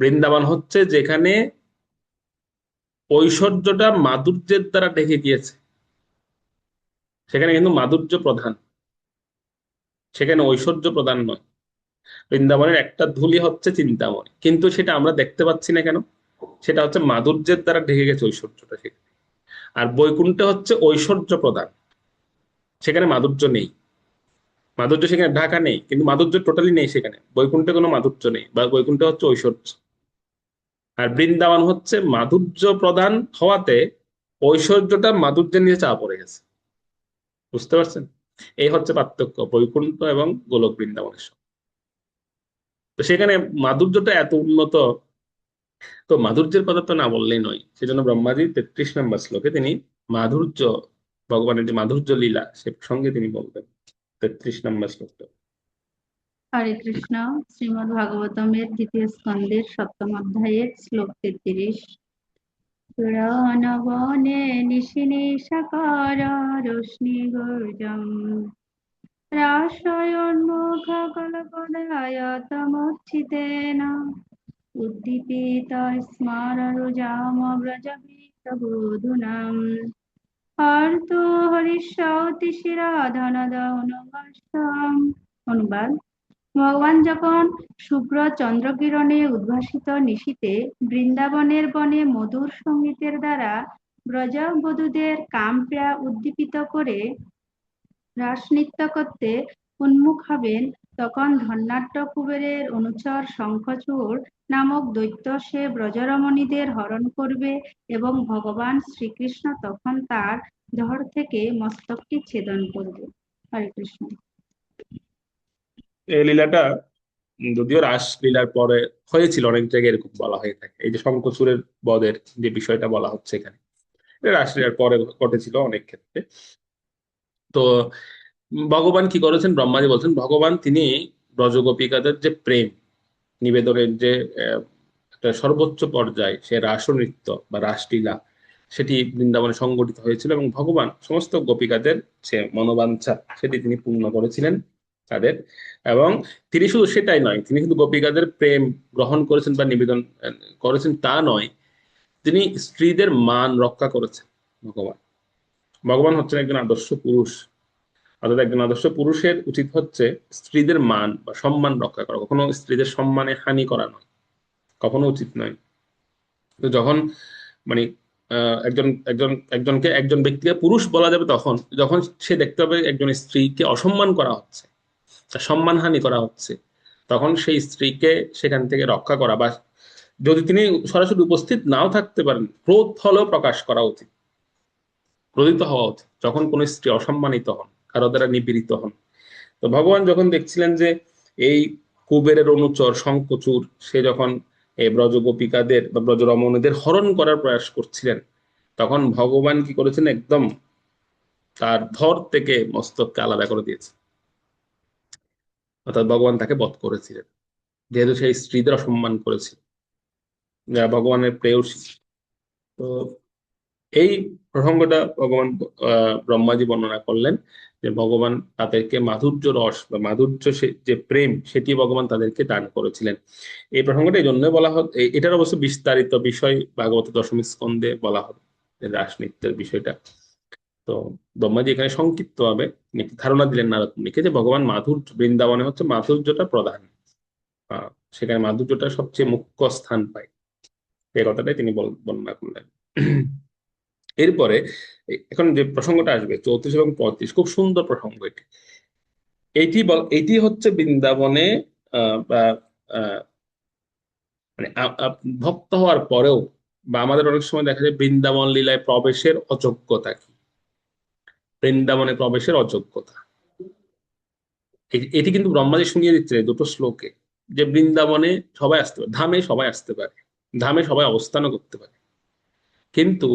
বৃন্দাবন হচ্ছে যেখানে ঐশ্বর্যটা মাধুর্যের দ্বারা ঢেকে গিয়েছে, সেখানে কিন্তু মাধুর্য প্রধান, সেখানে ঐশ্বর্য প্রধান নয়। বৃন্দাবনের একটা ধুলি হচ্ছে চিন্তামণি, কিন্তু সেটা আমরা দেখতে পাচ্ছি না কেন, সেটা হচ্ছে মাধুর্যের দ্বারা ঢেকে গেছে ঐশ্বর্যটা সেখানে। আর বৈকুণ্ঠে হচ্ছে ঐশ্বর্য প্রধান, সেখানে মাধুর্য নেই। মাধুর্য সেখানে ঢাকা নেই, কিন্তু মাধুর্য টোটালি নেই সেখানে, বৈকুণ্ঠে কোনো মাধুর্য নেই, বা বৈকুণ্ঠে হচ্ছে ঐশ্বর্য। আর বৃন্দাবন হচ্ছে মাধুর্য প্রধান হওয়াতে ঐশ্বর্যটা মাধুর্যের নিচে চাপা পড়ে গেছে। বুঝতে পারছেন? এই হচ্ছে পার্থক্য বৈকুণ্ঠ এবং গোলক বৃন্দাবনের সঙ্গে। তো সেখানে মাধুর্যটা এত উন্নত, তো মাধুর্যের কথা তো না বললেই নয়, সেজন্য ব্রহ্মাজি 33 নম্বর শ্লোকে তিনি মাধুর্য, ভগবানের যে মাধুর্য লীলা সে প্রসঙ্গে তিনি বলবেন। 33 নম্বর শ্লোকটা। হরে কৃষ্ণ। শ্রীমদ্ ভাগবতমের দ্বিতীয় স্কন্ধের 7ম অধ্যায়ের শ্লোক 33। পুরাণবনে নিশিনি সাকার রশ্মি গর্জম রাশয়োন্মুখ কলপদায়তমচ্ছিতেন উদ্দীপিত স্মাররুজামব্রজভীতবোধুনাম হরিষ্যৌতি শিরাধনদৌনমষ্টম। অনুবাদ: ভগবান যখন শুভ্র চন্দ্রকিরণে উদ্ভাসিত নিশীথে বৃন্দাবনের বনে মধুর সঙ্গীতের দ্বারা ব্রজবধূদের কামপ্রিয়া উদ্দীপিত করে রাসনৃত্য করতে উন্মুখ হবেন, তখন ধন্যাঢ্য কুবেরের অনুচর শঙ্খচূড় নামক দৈত্য সে ব্রজরমণীদের হরণ করবে এবং ভগবান শ্রীকৃষ্ণ তখন তার ধড় থেকে মস্তকটি ছেদন করবে। হরে কৃষ্ণ। এই লীলাটা যদিও রাসলীলার পরে হয়েছিল, অনেক জায়গায় এরকম বলা হয়ে থাকে। এই যে শঙ্খচূড়ের বধের যে বিষয়টা বলা হচ্ছে এখানে, এটা রাসলীলার পরে ঘটেছিল অনেক ক্ষেত্রে। তো ভগবান কি করেছেন, ব্রহ্মাজি বলছেন ভগবান তিনি ব্রজগোপিকাদের যে প্রেম নিবেদনের যে একটা সর্বোচ্চ পর্যায়, সে রাসনৃত্য বা রাসলীলা, সেটি বৃন্দাবনে সংগঠিত হয়েছিল এবং ভগবান সমস্ত গোপিকাদের যে মনোবাঞ্ছা সেটি তিনি পূর্ণ করেছিলেন তাদের। এবং তিনি শুধু সেটাই নয়, তিনি শুধু গোপিকাদের প্রেম গ্রহণ করেছেন বা নিবেদন করেছেন তা নয়, তিনি স্ত্রীদের মান রক্ষা করেছেন। ভগবান ভগবান হচ্ছেন একজন আদর্শ পুরুষ, অর্থাৎ একজন আদর্শ পুরুষের উচিত হচ্ছে স্ত্রীদের মান বা সম্মান রক্ষা করা, কখনো স্ত্রীদের সম্মানে হানি করা নয়, কখনো উচিত নয়। তো যখন মানে একজন একজন একজনকে একজন ব্যক্তিকে পুরুষ বলা যাবে তখন যখন সে দেখতে হবে একজন স্ত্রীকে অসম্মান করা হচ্ছে, তার সম্মানহানি করা হচ্ছে, তখন সেই স্ত্রীকে সেখান থেকে রক্ষা করা, বা যদি তিনি সরাসরি উপস্থিত নাও থাকতে পারেন, ক্রোধ হলেও প্রকাশ করা উচিত, ক্রোধিত হওয়া উচিত যখন কোনো স্ত্রী অসম্মানিত হন, কারো দ্বারা নিপীড়িত হন। তো ভগবান যখন দেখছিলেন যে এই কুবেরের অনুচর শঙ্খচূড় সে যখন এই ব্রজগোপিকাদের বা ব্রজরমণীদের হরণ করার প্রয়াস করছিলেন, তখন ভগবান কি করেছেন, একদম তার ধর থেকে মস্তককে আলাদা করে দিয়েছে, অর্থাৎ ভগবান তাকে বধ করেছিলেন, যেহেতু সেই স্ত্রীদের অসম্মান করেছিল যারা ভগবানের প্রেয়সী। তো এই প্রসঙ্গটা ভগবান ব্রহ্মাজি বর্ণনা করলেন যে ভগবান তাদেরকে মাধুর্য রস বা মাধুর্য যে প্রেম সেটি ভগবান তাদেরকে দান করেছিলেন। এই প্রসঙ্গটা এই জন্য বলা হয়, এটার অবশ্য বিস্তারিত বিষয় ভাগবত দশম স্কন্ধে বলা হবে, রাসনৃত্যের বিষয়টা। তো ব্রহ্মাজি এখানে সংক্ষিপ্ত ভাবে একটি ধারণা দিলেন নারদ মুনিকে যে ভগবান মাধুর্য, বৃন্দাবনে হচ্ছে মাধুর্যটা প্রধান, সেখানে মাধুর্যটা সবচেয়ে মুখ্য স্থান পায়, এই কথাটাই তিনি বর্ণনা করলেন। এরপরে এখন যে প্রসঙ্গটা আসবে 34 এবং 35, খুব সুন্দর প্রসঙ্গ এটি। এটি হচ্ছে বৃন্দাবনে বা মানে ভক্ত হওয়ার পরেও, বা আমাদের অনেক সময় দেখা যায় বৃন্দাবন লীলায় প্রবেশের অযোগ্যতা কি, বৃন্দাবনে প্রবেশের অযোগ্যতা, এটি কিন্তু ব্রহ্মাজি শুনিয়ে দিচ্ছে দুটো শ্লোকে, যে বৃন্দাবনে সবাই আসতে পারে, ধামে সবাই আসতে পারে, ধামে সবাই অবস্থানও করতে পারে, কিন্তু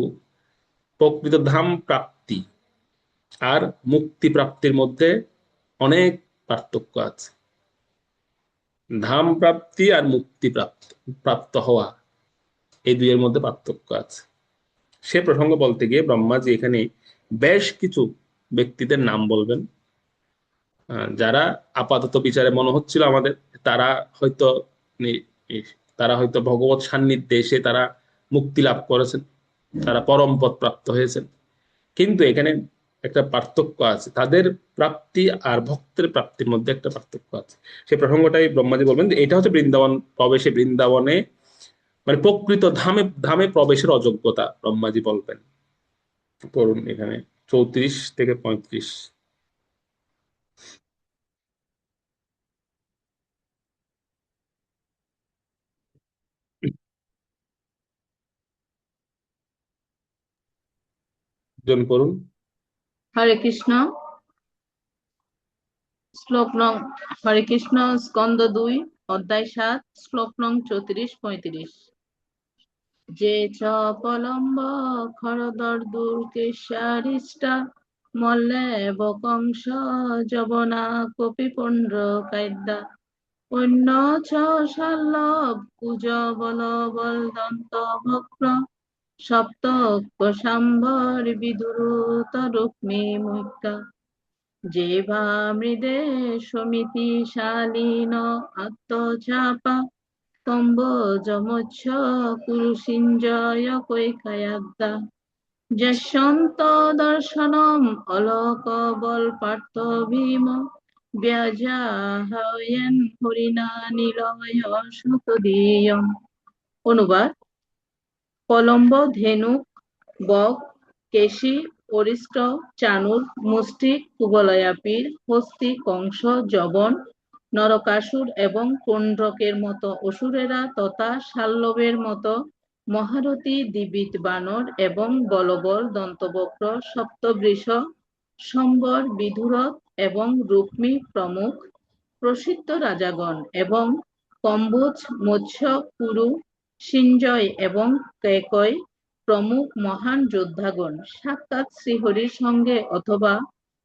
প্রকৃত ধাম প্রাপ্তি আর মুক্তি প্রাপ্তির মধ্যে অনেক পার্থক্য আছে। ধাম প্রাপ্তি আর মুক্তি প্রাপ্ত হওয়া, এই দুইয়ের মধ্যে পার্থক্য আছে। সে প্রসঙ্গ বলতে গিয়ে ব্রহ্মাজি এখানে বেশ কিছু ব্যক্তিদের নাম বলবেন, যারা আপাতত বিচারে মনে হচ্ছিল আমাদের তারা হয়তো তারা হয়তো ভগবত সান্নিধ্যে এসে তারা মুক্তি লাভ করেছেন, তারা পরম পদ প্রাপ্ত হয়েছেন। কিন্তু এখানে একটা পার্থক্য আছে, তাদের প্রাপ্তি আর ভক্তের প্রাপ্তির মধ্যে একটা পার্থক্য আছে। সেই প্রসঙ্গটাই ব্রহ্মাজি বলবেন যে এটা হচ্ছে বৃন্দাবন প্রবেশে, বৃন্দাবনে মানে প্রকৃত ধামে ধামে প্রবেশের অযোগ্যতা ব্রহ্মাজি বলবেন। পড়ুন এখানে 34 থেকে 35। জন করুন। হরে কৃষ্ণ। শ্লোক নং হরে কৃষ্ণ, স্কন্দ 2, অধ্যায় 7, শ্লোক নং 34-35। যে চ পলম্ব খরদর্দুর্কেশারিষ্টা মল্লে বকংস যবনা কপি পুণ্ড কায়দা অন্য ছ শাল্লব কুজ বল বলদন্ত বক্র সপ্ত কোশাম্বর বিদুরুত রুক্মী মুক্তা যে বা মৃদে সমিতি শালীন আত্মচাপা তম্ব যমচ্ছ কুরুসিঞ্জয় কৈকায়াদ্দা যশন্ত দর্শনম অলোক বল পার্থ ভীম ব্যাজাহায়ন হরিণা নিলয় সুতদীয়ম। অনুবাদ: কলম্ব, ধেনুক, বক, কেশী, অরিষ্ট, চাণুর, মুষ্টিক, কুবলয়াপীর, হস্তি, কংস, যবন, নরকাসুর এবং পুণ্ড্রকের মতো অসুরেরা তথা শাল্যবের মতো মহারথী দ্বিবিধ বানর এবং বলবর, দন্তবক্র, সপ্তবৃষ, সম্বর, বিধুরথ এবং রুক্মী প্রমুখ প্রসিদ্ধ রাজাগণ এবং কম্বোজ, মৎস্য, কুরু, সিঞ্জয় এবং কেকয় প্রমুখ মহান যোদ্ধাগণ সাক্ষাৎ শ্রীহরির সঙ্গে অথবা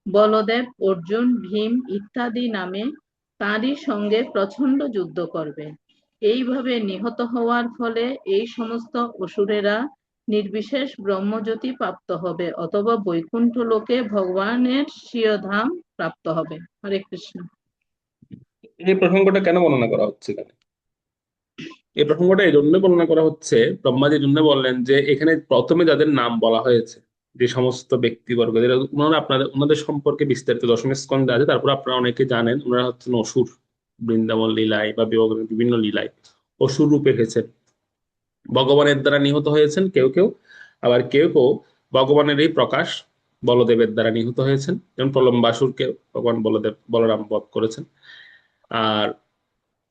বলদেব, অর্জুন, ভীম ইত্যাদি নামে তাঁরই সঙ্গে প্রচণ্ড যুদ্ধ করবে। এইভাবে নিহত হওয়ার ফলে এই সমস্ত অসুরেরা নির্বিশেষ ব্রহ্মজ্যোতি প্রাপ্ত হবে অথবা বৈকুণ্ঠ লোকে ভগবানের স্বীয় ধাম প্রাপ্ত হবে। হরে কৃষ্ণ। এই প্রসঙ্গটা কেন বর্ণনা করা হচ্ছে এখানে? এই প্রসঙ্গটা এই জন্য বর্ণনা করা হচ্ছে, ব্রহ্মাজি এই জন্য বললেন যে এখানে প্রথমে যাদের নাম বলা হয়েছে, যে সমস্ত ব্যক্তিবর্গ, যারা ওনাদের সম্পর্কে বিস্তারিত দশম স্কন্ধে আছে, তারপর আপনারা অনেকে জানেন ওনারা হচ্ছেন অসুর। বৃন্দাবন লীলায় বা বিভিন্ন লীলায় অসুর রূপে এসেছেন, ভগবানের দ্বারা নিহত হয়েছেন কেউ কেউ, আবার কেউ কেউ ভগবানের এই প্রকাশ বলদেবের দ্বারা নিহত হয়েছেন, যেমন প্রলম্বাসুরকে ভগবান বলরাম বধ করেছেন। আর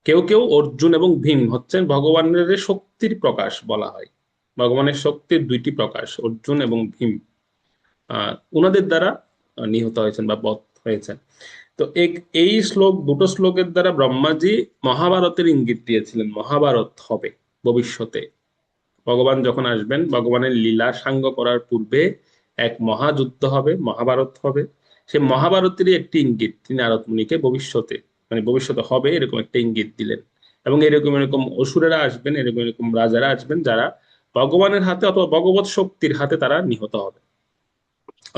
কেউ কেউ অর্জুন এবং ভীম হচ্ছেন ভগবানের শক্তির প্রকাশ বলা হয়। ভগবানের শক্তির দুইটি প্রকাশ, অর্জুন এবং ভীম, ওনাদের দ্বারা নিহত হয়েছেন বা বধ হয়েছেন। তো এই দুটো শ্লোকের দ্বারা ব্রহ্মাজি মহাভারতের ইঙ্গিত দিয়েছিলেন, মহাভারত হবে ভবিষ্যতে। ভগবান যখন আসবেন, ভগবানের লীলা সাঙ্গ করার পূর্বে এক মহাযুদ্ধ হবে, মহাভারত হবে। সে মহাভারতেরই একটি ইঙ্গিত তিনি নারদ মুনিকে ভবিষ্যতে হবে এরকম একটা ইঙ্গিত দিলেন। এবং এরকম অসুরেরা আসবেন, এরকম রাজারা আসবেন যারা ভগবানের হাতে অথবা ভগবত শক্তির হাতে তারা নিহত হবে।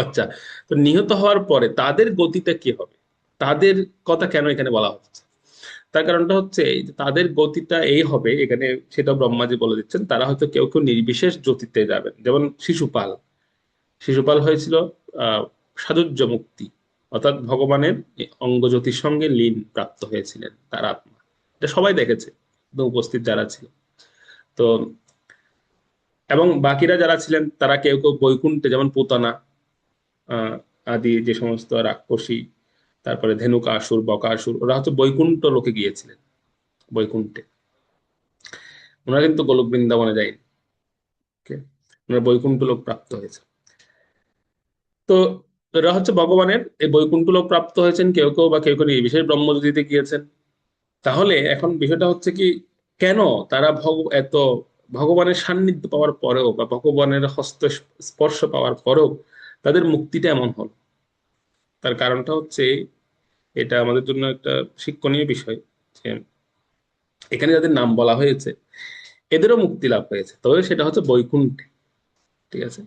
আচ্ছা, তো নিহত হওয়ার পরে তাদের গতিটা কি হবে, তাদের কথা কেন এখানে বলা হচ্ছে? তার কারণটা হচ্ছে যে তাদের গতিটা এই হবে এখানে, সেটা ব্রহ্মাজি বলে দিচ্ছেন। তারা হয়তো কেউ কেউ নির্বিশেষ জ্যোতিতে যাবেন, যেমন শিশুপাল হয়েছিল সাযুজ্য মুক্তি, অর্থাৎ ভগবানের অঙ্গজ্যোতির সঙ্গে লীন প্রাপ্ত হয়েছিলেন তার আত্মা। এটা সবাই দেখেছে, উপস্থিত যারা ছিল। তো এবং বাকিরা যারা ছিলেন তারা কেউ কেউ বৈকুণ্ঠে, যেমন পুতনা আদি যে সমস্ত রাক্ষসী, তারপরে ধেনুকাসুর, বকাসুর, ওরা হচ্ছে বৈকুণ্ঠ লোকে গিয়েছিলেন। বৈকুণ্ঠে ওনারা কিন্তু গোলক বৃন্দাবনে যায়নি, ওনারা বৈকুণ্ঠ লোক প্রাপ্ত হয়েছে। তো এরা হচ্ছে ভগবানের এই বৈকুণ্ঠ লোক প্রাপ্ত হয়েছেন কেউ কেউ, বা কেউ কেউ নির্বিশেষ ব্রহ্মজ্যোতিতে গিয়েছেন। তাহলে এখন বিষয়টা হচ্ছে কি, কেন তারা এত ভগবানের সান্নিধ্য পাওয়ার পরেও বা ভগবানের হস্ত স্পর্শ পাওয়ার পরেও তাদের মুক্তিটা এমন হল? তার কারণটা হচ্ছে, এটা আমাদের জন্য একটা শিক্ষণীয় বিষয় যে এখানে যাদের নাম বলা হয়েছে এদেরও মুক্তি লাভ হয়েছে, তবে সেটা হচ্ছে বৈকুণ্ঠে। ঠিক আছে,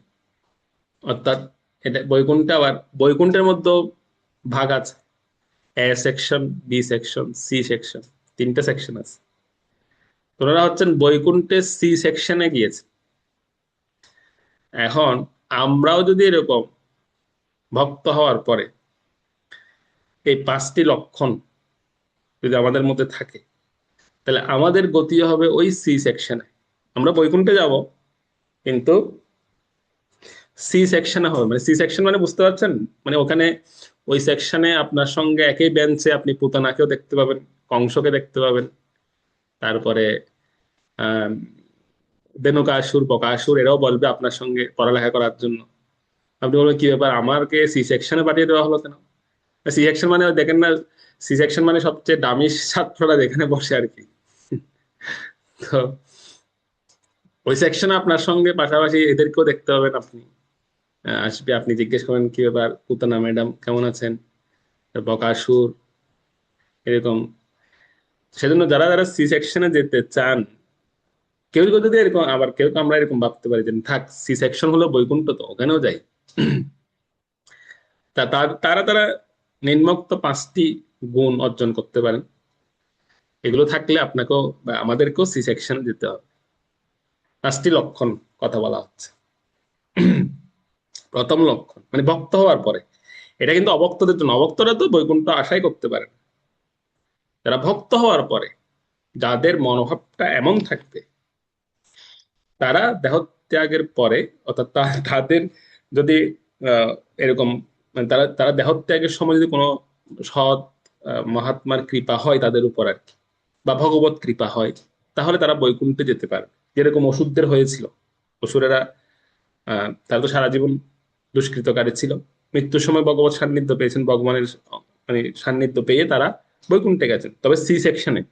অর্থাৎ এটা বৈকুণ্ঠে, আবার বৈকুণ্ঠের মধ্যে ভাগ আছে, A section, B section, C section, তিনটা সেকশন আছে। তোনারা হচ্ছেন বৈকুণ্ঠে সি সেকশনে গিয়েছে। এখন আমরাও যদি এরকম ভক্ত হওয়ার পরে এই 5টি লক্ষণ যদি আমাদের মধ্যে থাকে, তাহলে আমাদের গতি হবে ওই সি সেকশনে। আমরা বৈকুণ্ঠে যাব, কিন্তু সি সেকশনে হবে। মানে সি সেকশন মানে বুঝতে পারছেন, মানে ওখানে ওই সেকশনে আপনার সঙ্গে একই বেঞ্চে আপনি পুতনাকেও দেখতে পাবেন, কংসকে দেখতে পাবেন, তারপরে আহ ধেনুকাসুর, বকাসুর, এরাও বলবে আপনার সঙ্গে পড়ালেখা করার জন্য। আপনি বলবেন কি ব্যাপার, আমাকে সি সেকশনে পাঠিয়ে দেওয়া হলো কেন? সি সেকশন মানে দেখেন না, সি সেকশন মানে সবচেয়ে দামি ছাত্ররা যেখানে বসে আর কি। তো ওই সেকশনে আপনার সঙ্গে পাশাপাশি এদেরকেও দেখতে পাবেন আপনি। আসবে, আপনি জিজ্ঞেস করেন কি ব্যাপার পুতনা ম্যাডাম কেমন আছেন, বকাসুর, এরকম। সেজন্য যারা যারা সি সেকশনে যেতে চান, কেউ কেউ যদি এরকম, আবার কেউ আমরা এরকম ভাবতে পারি যে থাক সি সেকশন হলো বৈকুণ্ঠ, তো ওখানেও যাই। তারা তারা নিম্নোক্ত 5টি গুণ অর্জন করতে পারেন। এগুলো থাকলে আপনাকেও বা আমাদেরকেও সি সেকশনে যেতে হবে। 5টি লক্ষণ কথা বলা হচ্ছে। প্রথম লক্ষণ মানে ভক্ত হওয়ার পরে এটা কিন্তু অভক্তদের জন্য, অভক্তরা তো বৈকুণ্ঠ আশাই করতে পারে না। যারা ভক্ত হওয়ার পরে যাদের মনোভাবটা এমন থাকবে, তারা দেহত্যাগের পরে, অর্থাৎ তাদের যদি আহ, এরকম মানে তারা তারা দেহত্যাগের সময় যদি কোনো সৎ মহাত্মার কৃপা হয় তাদের উপর আর কি, বা ভগবত কৃপা হয়, তাহলে তারা বৈকুণ্ঠে যেতে পারে। যেরকম অসুরদের হয়েছিল। অসুরেরা তারা তো সারা জীবন দুষ্কৃতকারী ছিল, মৃত্যুর সময় ভগবত সান্নিধ্য পেয়েছেন, ভগবানের মানে সান্নিধ্য পেয়ে তারা বৈকুণ্ঠে গেছেন, তবে সি সেকশনে।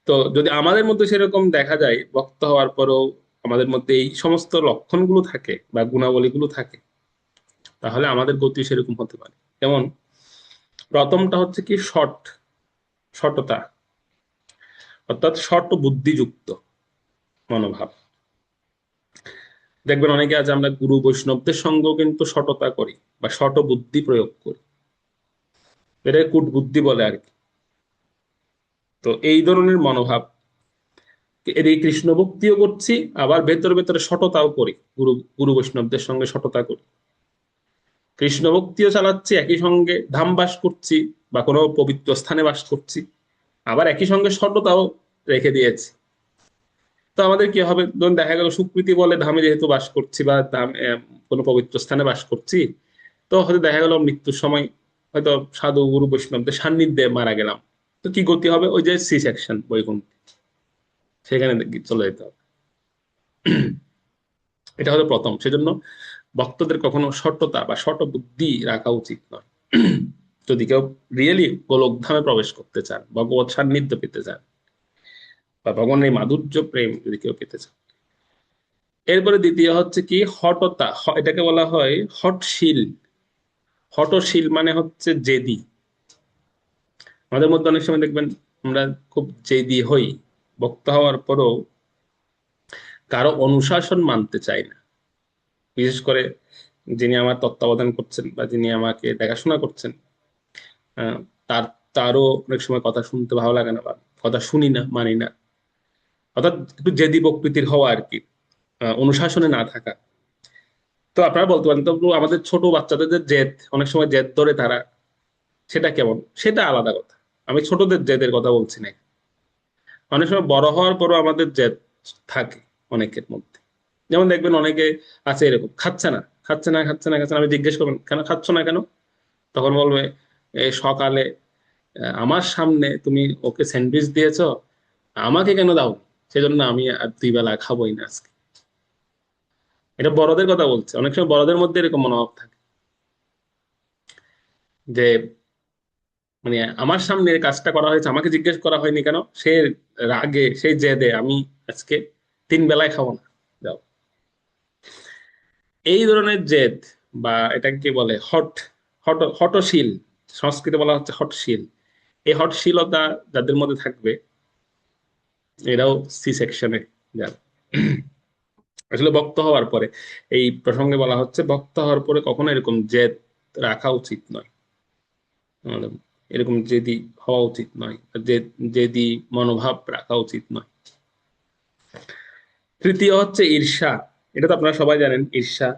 তো যদি আমাদের মধ্যে সেরকম দেখা যায় ভক্ত হওয়ার পরেও আমাদের মধ্যে এই সমস্ত লক্ষণগুলো থাকে বা গুণাবলীগুলো থাকে, তাহলে আমাদের গতি সেরকম হতে পারে। যেমন প্রথমটা হচ্ছে কি সটতা, অর্থাৎ শট বুদ্ধিযুক্ত মনোভাব। দেখবেন অনেকে আছে আমরা গুরু বৈষ্ণবদের সঙ্গেও কিন্তু সটতা করি বা শট বুদ্ধি প্রয়োগ করি, এটা কূট বুদ্ধি বলে আর কি। তো এই ধরনের মনোভাব, এই কৃষ্ণ ভক্তিও করছি, আবার ভেতরে ভেতরে সটতাও করি, গুরু গুরু বৈষ্ণবদের সঙ্গে সটতা করি, কৃষ্ণ ভক্তিও চালাচ্ছি, একই সঙ্গে ধাম বাস করছি বা কোনো পবিত্র স্থানে বাস করছি, আবার একই সঙ্গে সততাও রেখে দিয়েছি। তো আমাদের কি হবে, ধরুন দেখা গেল সুকৃতি বলে ধামে যেহেতু বাস করছি বা ধাম কোনো পবিত্র স্থানে বাস করছি, তো হয়তো দেখা গেল মৃত্যুর সময় হয়তো সাধু গুরু বৈষ্ণবদের সান্নিধ্যে মারা গেলাম, তো কি গতি হবে, ওই যে সি সেকশন বৈকুণ্ঠ, সেখানে চলে যেতে হবে। এটা হলো প্রথম। সেজন্য ভক্তদের কখনো সটতা বা সট বুদ্ধি রাখা উচিত নয়। যদি কেউ রিয়েলি গোলকধামে প্রবেশ করতে চান, ভগবত সান্নিধ্য পেতে চান, বা ভগবানের এই মাধুর্য প্রেম যদি কেউ পেতে চান। এরপরে দ্বিতীয় হচ্ছে কি হটতা, এটাকে বলা হয় হটশীল। হটশীল মানে হচ্ছে জেদি। আমাদের মধ্যে অনেক সময় দেখবেন আমরা খুব জেদি হই, ভক্ত হওয়ার পরও কারো অনুশাসন মানতে চাই না। বিশেষ করে যিনি আমার তত্ত্বাবধান করছেন বা যিনি আমাকে দেখাশোনা করছেন, আহ, তার তারও অনেক সময় কথা শুনতে ভালো লাগে না বা কথা শুনি না, মানি না, অর্থাৎ একটু জেদি প্রকৃতির হওয়া আর কি, অনুশাসনে না থাকা। তো আপনারা বলতে পারেন তো আমাদের ছোট বাচ্চাদের যে জেদ, অনেক সময় জেদ ধরে তারা, সেটা কেমন, সেটা আলাদা কথা। আমি ছোটদের জেদের কথা বলছি না। অনেক সময় বড় হওয়ার পরও আমাদের জেদ থাকে অনেকের মধ্যে। যেমন দেখবেন অনেকে আছে এরকম, খাচ্ছে না খাচ্ছে না খাচ্ছে না খাচ্ছে না, আমি জিজ্ঞেস করবেন কেন খাচ্ছ না কেন, তখন বলবে এই সকালে আমার সামনে তুমি ওকে স্যান্ডউইচ দিয়েছো, আমাকে কেন দাও, সেজন্য আমি আর 2 বেলা খাবোই না আজকে। এটা বড়দের কথা বলছে। অনেক সময় বড়দের মধ্যে এরকম মনোভাব থাকে যে মানে আমার সামনে এই কাজটা করা হয়েছে, আমাকে জিজ্ঞেস করা হয়নি কেন, সে রাগে সেই জেদে আমি আজকে 3 বেলায় খাবো না, যাও। এই ধরনের জেদ বা এটাকে কি বলে হটশীল, সংস্কৃতে বলা হচ্ছে হটশীল। এই হটশীলতা যাদের মধ্যে থাকবে এরাও সি সেকশনে যাবে। আসলে ভক্ত হওয়ার পরে, এই প্রসঙ্গে বলা হচ্ছে ভক্ত হওয়ার পরে কখনো এরকম জেদ রাখা উচিত নয়, আমাদের এরকম জেদি হওয়া উচিত নয়, জেদি মনোভাব রাখা উচিত নয়। তৃতীয় হচ্ছে ঈর্ষা। এটা তো আপনারা সবাই জানেন, ঈর্ষা।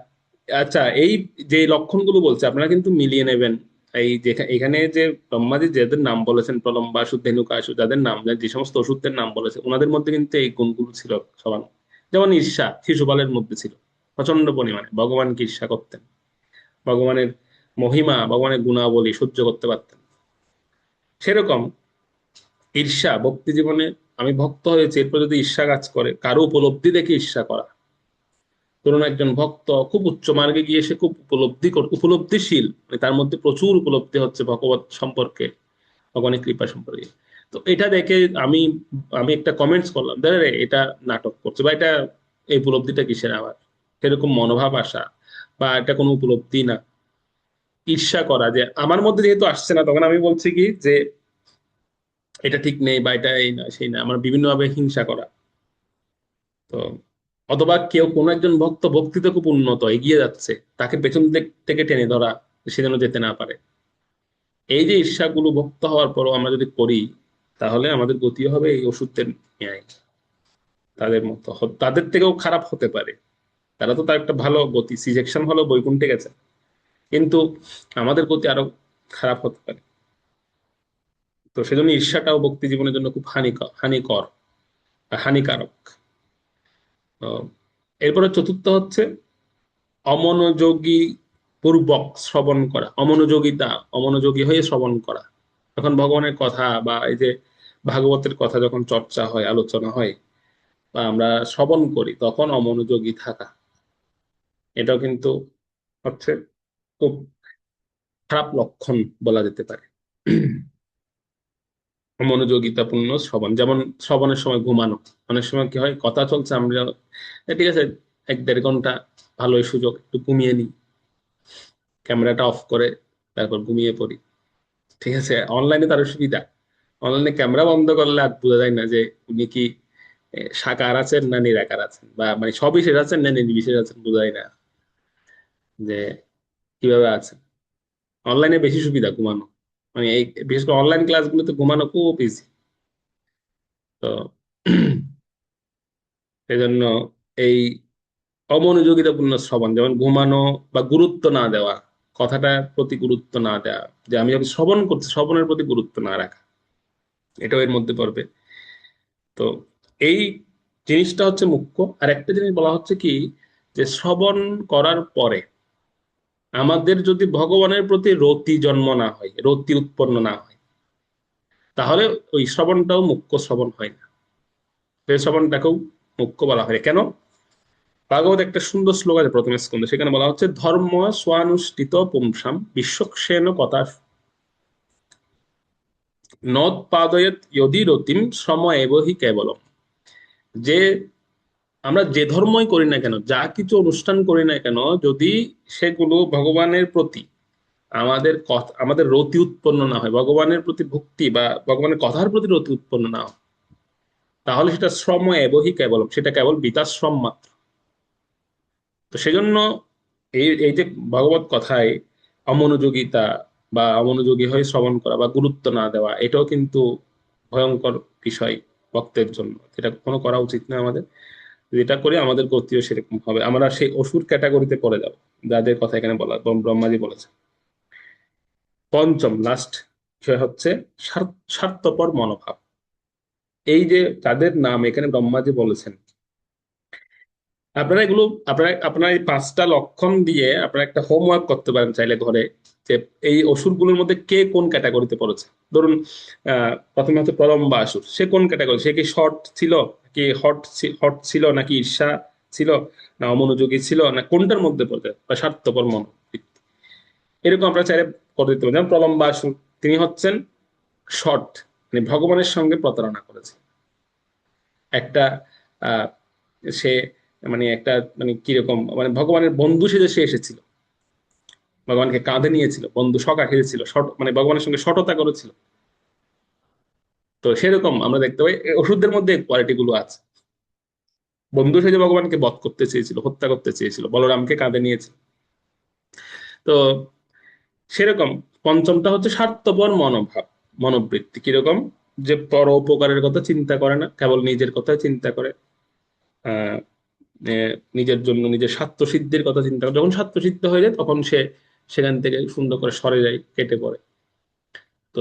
আচ্ছা, এই যে লক্ষণগুলো বলছে আপনারা কিন্তু মিলিয়ে নেবেন। এই যে এখানে যে ব্রহ্মাজি যাদের নাম বলেছেন, প্রলম্বাসু, ধেনুকাসু, যাদের নাম, যে সমস্ত ওষুধের নাম বলেছে, ওনাদের মধ্যে কিন্তু এই গুণগুলো ছিল সবার। যেমন ঈর্ষা শিশুপালের মধ্যে ছিল প্রচন্ড পরিমাণে, ভগবানকে ঈর্ষা করতেন, ভগবানের মহিমা, ভগবানের গুণাবলী সহ্য করতে পারতেন। সেরকম ঈর্ষা ভক্তি জীবনে, আমি ভক্ত হয়েছি এরপর যদি ঈর্ষা কাজ করে, কারো উপলব্ধি দেখে ঈর্ষা করা। ধরুন একজন ভক্ত খুব উচ্চ মার্গে গিয়ে সে খুব উপলব্ধিশীল, মানে তার মধ্যে প্রচুর উপলব্ধি হচ্ছে ভগবত সম্পর্কে, ভগবানের কৃপা সম্পর্কে। তো এটা দেখে আমি আমি একটা কমেন্টস করলাম, রে এটা নাটক করছে, বা এটা এই উপলব্ধিটা কিসের আবার, সেরকম মনোভাব আসা, বা এটা কোনো উপলব্ধি না, ঈর্ষা করা যে আমার মধ্যে যেহেতু আসছে না, তখন আমি বলছি কি যে এটা ঠিক নেই বা এটা এই না সেই না, আমার বিভিন্ন ভাবে হিংসা করা। তো অথবা কেউ কোনো একজন ভক্ত ভক্তিতে খুব উন্নত এগিয়ে যাচ্ছে, তাকে পেছন দিক থেকে টেনে ধরা, সে যেন যেতে না পারে। এই যে ঈর্ষাগুলো ভক্ত হওয়ার পরও আমরা যদি করি, তাহলে আমাদের গতি হবে এই ওষুধের ন্যায়, তাদের মতো তাদের থেকেও খারাপ হতে পারে। তারা তো তার একটা ভালো গতি, সিজেকশন হলো বৈকুণ্ঠে গেছে, কিন্তু আমাদের প্রতি আরো খারাপ হতে পারে। তো সেজন্য ঈর্ষাটাও ভক্তি জীবনের জন্য খুব হানিকারক। তো এরপরে চতুর্থ হচ্ছে অমনোযোগী পূর্বক শ্রবণ করা, অমনোযোগী হয়ে শ্রবণ করা। যখন ভগবানের কথা বা এই যে ভাগবতের কথা যখন চর্চা হয়, আলোচনা হয় বা আমরা শ্রবণ করি, তখন অমনোযোগী থাকা, এটাও কিন্তু হচ্ছে খুব খারাপ লক্ষণ বলা যেতে পারে। অমনোযোগিতাপূর্ণ শ্রবণ, যেমন শ্রবণের সময় ঘুমানো। অনেক সময় কি হয়, কথা চলছে, আমরা ঠিক আছে 1-1.5 ঘন্টা ভালোই সুযোগ, একটু ঘুমিয়ে নিই, ক্যামেরাটা অফ করে তারপর ঘুমিয়ে পড়ি। ঠিক আছে, অনলাইনে তার সুবিধা, অনলাইনে ক্যামেরা বন্ধ করলে আর বোঝা যায় না যে উনি কি সাকার আছেন না নিরাকার আছেন, বা মানে সবিশেষ আছেন না নির্বিশেষ আছেন, বোঝাই না যে কিভাবে আছেন। অনলাইনে বেশি সুবিধা ঘুমানো, মানে এই বিশেষ করে অনলাইন ক্লাসগুলোতে ঘুমানো খুব ইজি। তো সেই জন্য এই অমনোযোগিতাপূর্ণ শ্রবণ, যেমন ঘুমানো বা গুরুত্ব না দেওয়া, কথাটার প্রতি গুরুত্ব না দেওয়া, যে আমি যখন শ্রবণ করছি শ্রবণের প্রতি গুরুত্ব না রাখা, এটাও এর মধ্যে পড়বে। তো এই জিনিসটা হচ্ছে মুখ্য। আর একটা জিনিস বলা হচ্ছে কি, যে শ্রবণ করার পরে আমাদের যদি ভগবানের প্রতি রতি উৎপন্ন না হয়, তাহলে ওই শ্রবণটাও মুখ্য শ্রবণ হয় না। সেই শ্রবণটাকেও মুখ্য বলা হয়। কেন? ভাগবত একটা সুন্দর শ্লোক আছে প্রথম স্কন্ধে, সেখানে বলা হচ্ছে ধর্ম স্বানুষ্ঠিত পুংসাম বিশ্বক্ষেন কথা নৎপাদয়েত যদি রতিম শ্রম এব হি কেবলম। যে আমরা যে ধর্মই করি না কেন, যা কিছু অনুষ্ঠান করি না কেন, যদি সেগুলো ভগবানের প্রতি আমাদের রতি উৎপন্ন না হয়, ভগবানের প্রতি ভক্তি বা ভগবানের কথার প্রতি রতি উৎপন্ন না হয়, তাহলে সেটা শ্রম এব হি কেবলম, সেটা কেবল বীতাশ্রম মাত্র। তো সেজন্য এই যে ভগবত কথায় অমনোযোগিতা বা অমনোযোগী হয়ে শ্রবণ করা বা গুরুত্ব না দেওয়া, এটাও কিন্তু ভয়ঙ্কর বিষয় ভক্তের জন্য, যেটা কখনো করা উচিত না আমাদের। যেটা করে আমাদের গতিও সেরকম হবে, আমরা সেই অসুর ক্যাটাগরিতে পড়ে যাব, যাদের কথা এখানে বলা ব্রহ্মাজি বলেছে। পঞ্চম লাস্ট বিষয় হচ্ছে স্বার্থপর মনোভাব। এই যে যাদের নাম এখানে ব্রহ্মাজি বলেছেন, আপনারা এগুলো আপনারা এই 5টা লক্ষণ দিয়ে আপনারা একটা হোমওয়ার্ক করতে পারেন চাইলে ঘরে, যে এই অসুরগুলোর মধ্যে কে কোন ক্যাটাগরিতে পড়েছে। ধরুন প্রথমে হচ্ছে প্রলম্বা অসুর, সে কোন ক্যাটাগরি, সে কি শর্ট ছিল, কি হট ছিল, নাকি ঈর্ষা ছিল, না অমনোযোগী ছিল, না কোনটার মধ্যে পড়ে, বা স্বার্থপর মনোবৃত্তি। এরকম আপনারা চাইলে করে দিতে পারেন। যেমন প্রলম্বা অসুর, তিনি হচ্ছেন শর্ট, মানে ভগবানের সঙ্গে প্রতারণা করেছে। একটা আহ সে মানে একটা মানে কিরকম, মানে ভগবানের বন্ধু সেজে সে এসেছিল, ভগবানকে কাঁধে নিয়েছিল, বন্ধু সখা খেয়েছিল, মানে ভগবানের সঙ্গে সটতা করেছিল। তো সেরকম আমরা দেখতে পাই ওষুধদের মধ্যে কোয়ালিটি গুলো আছে। বন্ধু সেজে ভগবানকে বধ করতে চেয়েছিল, হত্যা করতে চেয়েছিল, বলরামকে কাঁধে নিয়েছিল। তো সেরকম পঞ্চমটা হচ্ছে স্বার্থপর মনোবৃত্তি। কিরকম? যে পর উপকারের কথা চিন্তা করে না, কেবল নিজের কথা চিন্তা করে। আহ নিজের জন্য, নিজের স্বার্থ সিদ্ধির কথা চিন্তা করে। যখন স্বার্থ সিদ্ধ হয়ে যায় তখন সে সেখান থেকে সুন্দর করে সরে যায়, কেটে পড়ে। তো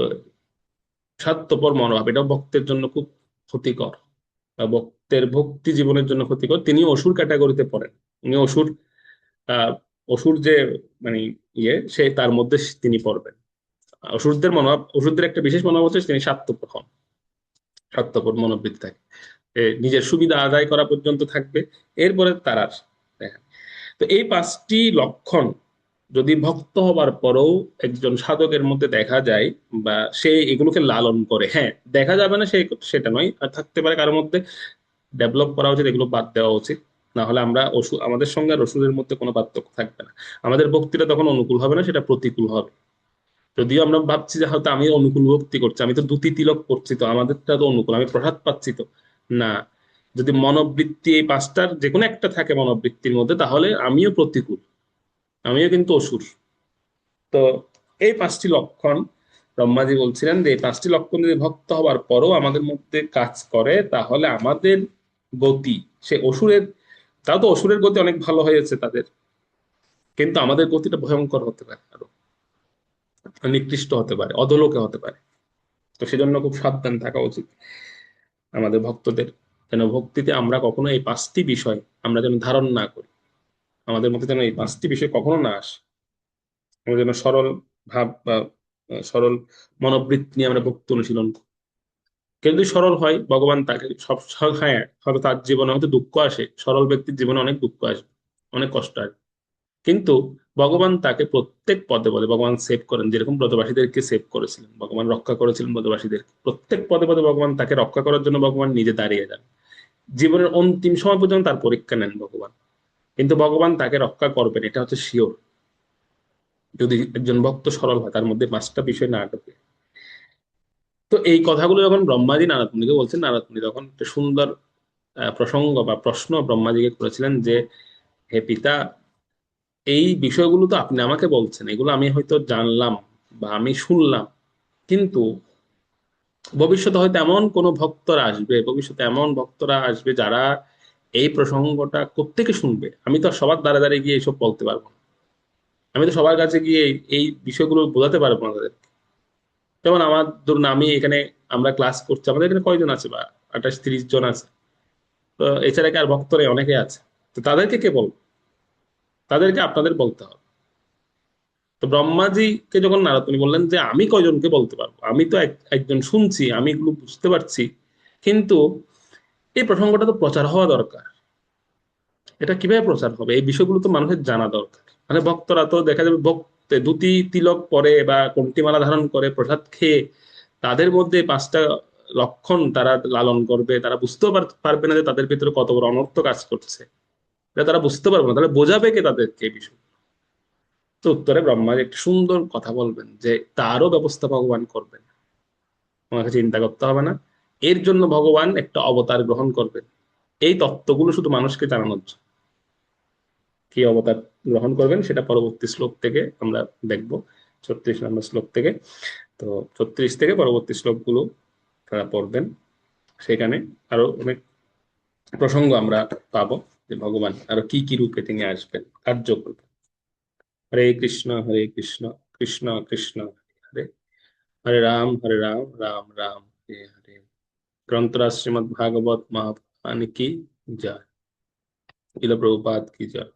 স্বার্থপর মনোভাব, এটা ভক্তের জন্য খুব ক্ষতিকর, বা ভক্তের ভক্তি জীবনের জন্য ক্ষতিকর। তিনি অসুর ক্যাটাগরিতে পড়েন। উনি আহ অসুর যে মানে সে তার মধ্যে তিনি পড়বেন। অসুরদের একটা বিশেষ মনোভাব হচ্ছে তিনি স্বার্থপর মনোবৃত্তি থাকে, নিজের সুবিধা আদায় করা পর্যন্ত থাকবে, এরপরে তার আর দেখা। তো এই 5টি লক্ষণ যদি ভক্ত হবার পরেও একজন সাধকের মধ্যে দেখা যায়, বা সে এগুলোকে লালন করে, হ্যাঁ দেখা যাবে না সেটা নয়, আর থাকতে পারে কারোর মধ্যে, ডেভেলপ করা উচিত, এগুলো বাদ দেওয়া উচিত। না হলে আমাদের সঙ্গে আর অসুরের মধ্যে কোনো পার্থক্য থাকবে না। আমাদের ভক্তিটা তখন অনুকূল হবে না, সেটা প্রতিকূল হবে। যদিও আমরা ভাবছি যে হয়তো আমি অনুকূল ভক্তি করছি, আমি তো দ্যুতি তিলক করছি, তো আমাদেরটা তো অনুকূল, আমি প্রসাদ পাচ্ছি তো। না, যদি মনোবৃত্তি এই 5টার যে কোনো একটা থাকে মনোবৃত্তির মধ্যে, তাহলে আমিও প্রতিকূল, আমিও কিন্তু অসুর। তো এই 5টি লক্ষণ ব্রহ্মাজি বলছিলেন যে এই 5টি লক্ষণ যদি ভক্ত হবার পরও আমাদের মধ্যে কাজ করে, তাহলে আমাদের গতি, সে অসুরের, তাও তো অসুরের গতি অনেক ভালো হয়েছে তাদের, কিন্তু আমাদের গতিটা ভয়ঙ্কর হতে পারে, আরো নিকৃষ্ট হতে পারে, অধোলোকে হতে পারে। তো সেজন্য খুব সাবধান থাকা উচিত আমাদের ভক্তদের, যেন ভক্তিতে আমরা কখনো এই 5টি বিষয় আমরা যেন ধারণ না করি, আমাদের মধ্যে যেন এই 5টি বিষয় কখনো না আসে। আমরা যেন সরল ভাব বা সরল মনোবৃত্তি নিয়ে আমরা ভক্তি অনুশীলন করি। কেউ যদি সরল হয়, ভগবান তাকে হ্যাঁ, হয়তো তার জীবনে হয়তো দুঃখ আসে, সরল ব্যক্তির জীবনে অনেক দুঃখ আসে, অনেক কষ্ট আসে, কিন্তু ভগবান তাকে প্রত্যেক পদে পদে ভগবান সেভ করেন, যেরকম ব্রতবাসীদেরকে সেভ করেছিলেন, ভগবান রক্ষা করেছিলেন ব্রতবাসীদেরকে, প্রত্যেক পদে পদে ভগবান তাকে রক্ষা করার জন্য ভগবান নিজে দাঁড়িয়ে যান। জীবনের অন্তিম সময় পর্যন্ত তার পরীক্ষা নেন ভগবান, কিন্তু ভগবান তাকে রক্ষা করবেন, এটা হচ্ছে শিওর, যদি একজন ভক্ত সরল হয়, তার মধ্যে 5টা বিষয় না ঢোকে। তো এই কথাগুলো যখন ব্রহ্মাজি নারদ মুনিকে বলছেন, নারদ মুনি তখন একটা সুন্দর প্রসঙ্গ বা প্রশ্ন ব্রহ্মাজিকে করেছিলেন যে, হে পিতা, এই বিষয়গুলো তো আপনি আমাকে বলছেন, এগুলো আমি হয়তো জানলাম বা আমি শুনলাম, কিন্তু ভবিষ্যতে হয়তো এমন কোন ভক্তরা আসবে, ভবিষ্যতে এমন ভক্তরা আসবে যারা এই প্রসঙ্গটা কোত্থেকে শুনবে, আমি তো আর সবার দ্বারা দ্বারে গিয়ে এইসব বলতে পারবো না, আমি তো সবার কাছে গিয়ে এই বিষয়গুলো বোঝাতে পারবো না তাদের। যেমন আমার ধরুন, আমি এখানে, আমরা ক্লাস করছি, আমাদের এখানে কয়জন আছে, বা 28-30 জন আছে, তো এছাড়া কি আর ভক্তরা অনেকে আছে, তো তাদেরকে কে বলবো, তাদেরকে আপনাদের বলতে হবে। তো ব্রহ্মাজিকে যখন নারদ মুনি বললেন যে আমি কয়জনকে বলতে পারবো, আমি তো একজন শুনছি, আমি এগুলো বুঝতে পারছি, কিন্তু এই প্রসঙ্গটা তো প্রচার হওয়া দরকার, এটা কিভাবে প্রচার হবে, এই বিষয়গুলো তো মানুষের জানা দরকার। মানে ভক্তরা তো দেখা যাবে ভক্তে ধুতি তিলক পরে বা কণ্ঠিমালা ধারণ করে প্রসাদ খেয়ে, তাদের মধ্যে 5টা লক্ষণ তারা লালন করবে, তারা বুঝতেও পারবে না যে তাদের ভিতরে কত বড় অনর্থ কাজ করছে, এটা তারা বুঝতে পারবে না, তাহলে বোঝাবে কে তাদেরকে এই বিষয়। তো উত্তরে ব্রহ্মা একটা সুন্দর কথা বলবেন যে তারও ব্যবস্থা ভগবান করবেন, তোমাকে চিন্তা করতে হবে না, এর জন্য ভগবান একটা অবতার গ্রহণ করবেন এই তত্ত্বগুলো শুধু মানুষকে জানানোর জন্য। কি অবতার গ্রহণ করবেন সেটা পরবর্তী শ্লোক থেকে আমরা দেখবো, 36 নম্বর শ্লোক থেকে। তো 36 থেকে পরবর্তী শ্লোকগুলো তারা পড়বেন, সেখানে আরো অনেক প্রসঙ্গ আমরা পাবো যে ভগবান আরো কি কি রূপে তিনি আসবেন, কার্য করবেন। হরে কৃষ্ণ হরে কৃষ্ণ, কৃষ্ণ কৃষ্ণ হরে হরে, হরে রাম হরে রাম, রাম রাম হরে হরে। গ্রন্থরাজ শ্রীমদ্ ভাগবত মহাপুরাণ কি জয়। ইলা প্রভুপাদ কি জয়।